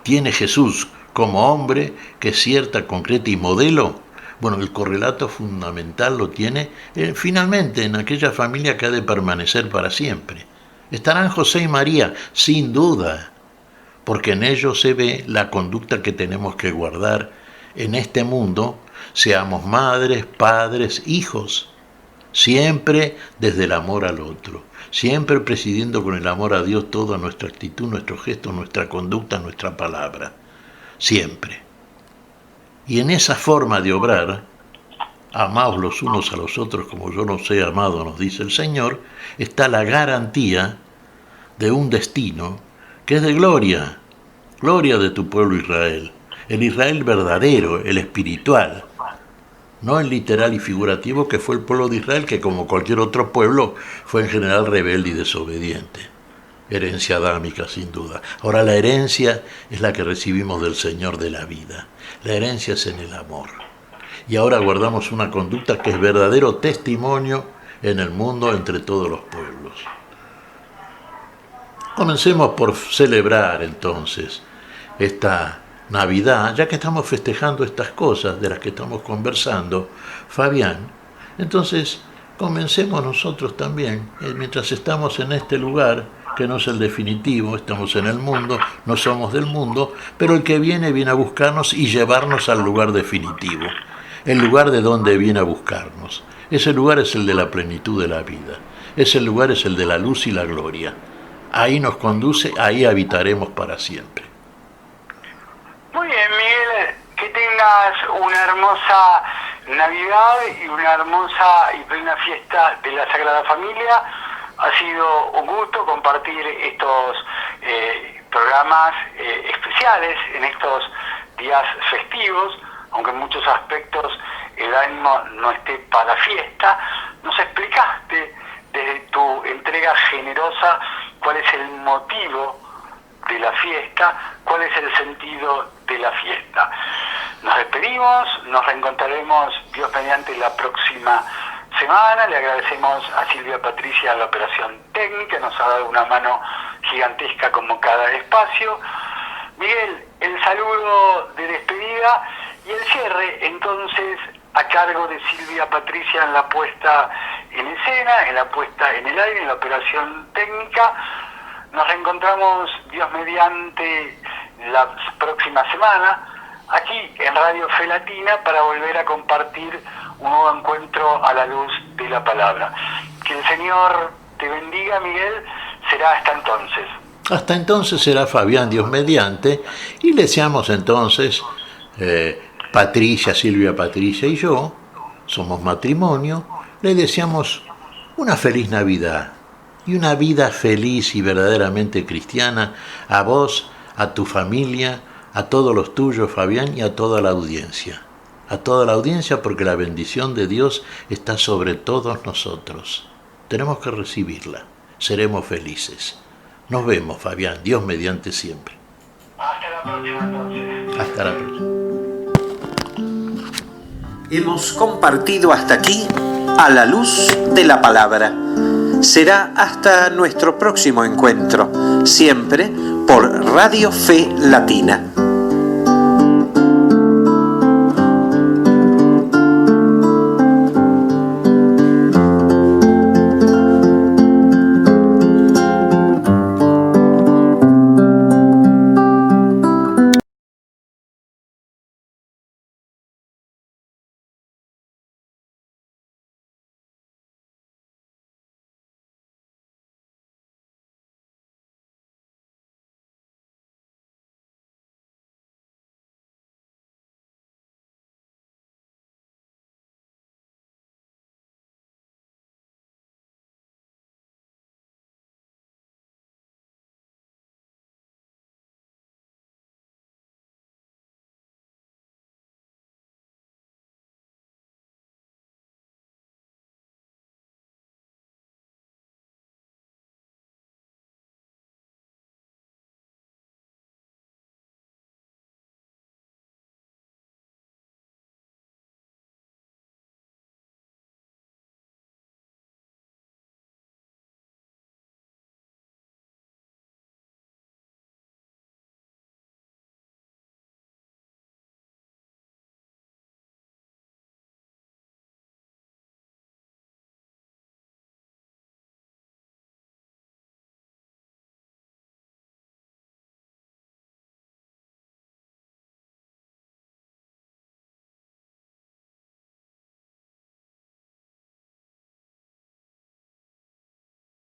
tiene Jesús como hombre, que es cierta, concreta y modelo. Bueno, el correlato fundamental lo tiene finalmente en aquella familia que ha de permanecer para siempre. Estarán José y María, sin duda, porque en ellos se ve la conducta que tenemos que guardar en este mundo, seamos madres, padres, hijos, siempre desde el amor al otro, siempre presidiendo con el amor a Dios toda nuestra actitud, nuestro gesto, nuestra conducta, nuestra palabra, siempre. Y en esa forma de obrar, amaos los unos a los otros como yo los he amado, nos dice el Señor, está la garantía de un destino que es de gloria, gloria de tu pueblo Israel, el Israel verdadero, el espiritual, no el literal y figurativo que fue el pueblo de Israel, que como cualquier otro pueblo fue en general rebelde y desobediente. Herencia adámica, sin duda. Ahora la herencia es la que recibimos del Señor de la vida. La herencia es en el amor. Y ahora guardamos una conducta que es verdadero testimonio en el mundo entre todos los pueblos. Comencemos por celebrar entonces esta Navidad, ya que estamos festejando estas cosas de las que estamos conversando, Fabián. Entonces, comencemos nosotros también, mientras estamos en este lugar, que no es el definitivo, estamos en el mundo, no somos del mundo, pero el que viene a buscarnos y llevarnos al lugar definitivo, el lugar de donde viene a buscarnos. Ese lugar es el de la plenitud de la vida, ese lugar es el de la luz y la gloria. Ahí nos conduce, ahí habitaremos para siempre.
Muy bien, Miguel, que tengas una hermosa Navidad y una hermosa y plena fiesta de la Sagrada Familia. Ha sido un gusto compartir estos programas especiales en estos días festivos, aunque en muchos aspectos el ánimo no esté para la fiesta. Nos explicaste desde tu entrega generosa cuál es el motivo de la fiesta, cuál es el sentido de la fiesta. Nos despedimos, nos reencontraremos Dios mediante la próxima semana. Le agradecemos a Silvia Patricia en la operación técnica, nos ha dado una mano gigantesca como cada espacio. Miguel, el saludo de despedida y el cierre, entonces, a cargo de Silvia Patricia en la puesta en escena, en la puesta en el aire, en la operación técnica. Nos reencontramos, Dios mediante, la próxima semana, aquí en Radio Fe Latina, para volver a compartir un nuevo encuentro a la luz de la palabra. Que el Señor te bendiga, Miguel. Será hasta entonces.
Hasta entonces será Fabián, Dios mediante, y le deseamos entonces, Patricia, Silvia Patricia y yo, somos matrimonio, le deseamos una feliz Navidad y una vida feliz y verdaderamente cristiana a vos, a tu familia, a todos los tuyos, Fabián, y a toda la audiencia. A toda la audiencia, porque la bendición de Dios está sobre todos nosotros. Tenemos que recibirla. Seremos felices. Nos vemos, Fabián, Dios mediante siempre.
Hasta la próxima, entonces.
Hasta la próxima.
Hemos compartido hasta aquí a la luz de la palabra. Será hasta nuestro próximo encuentro, siempre por Radio Fe Latina.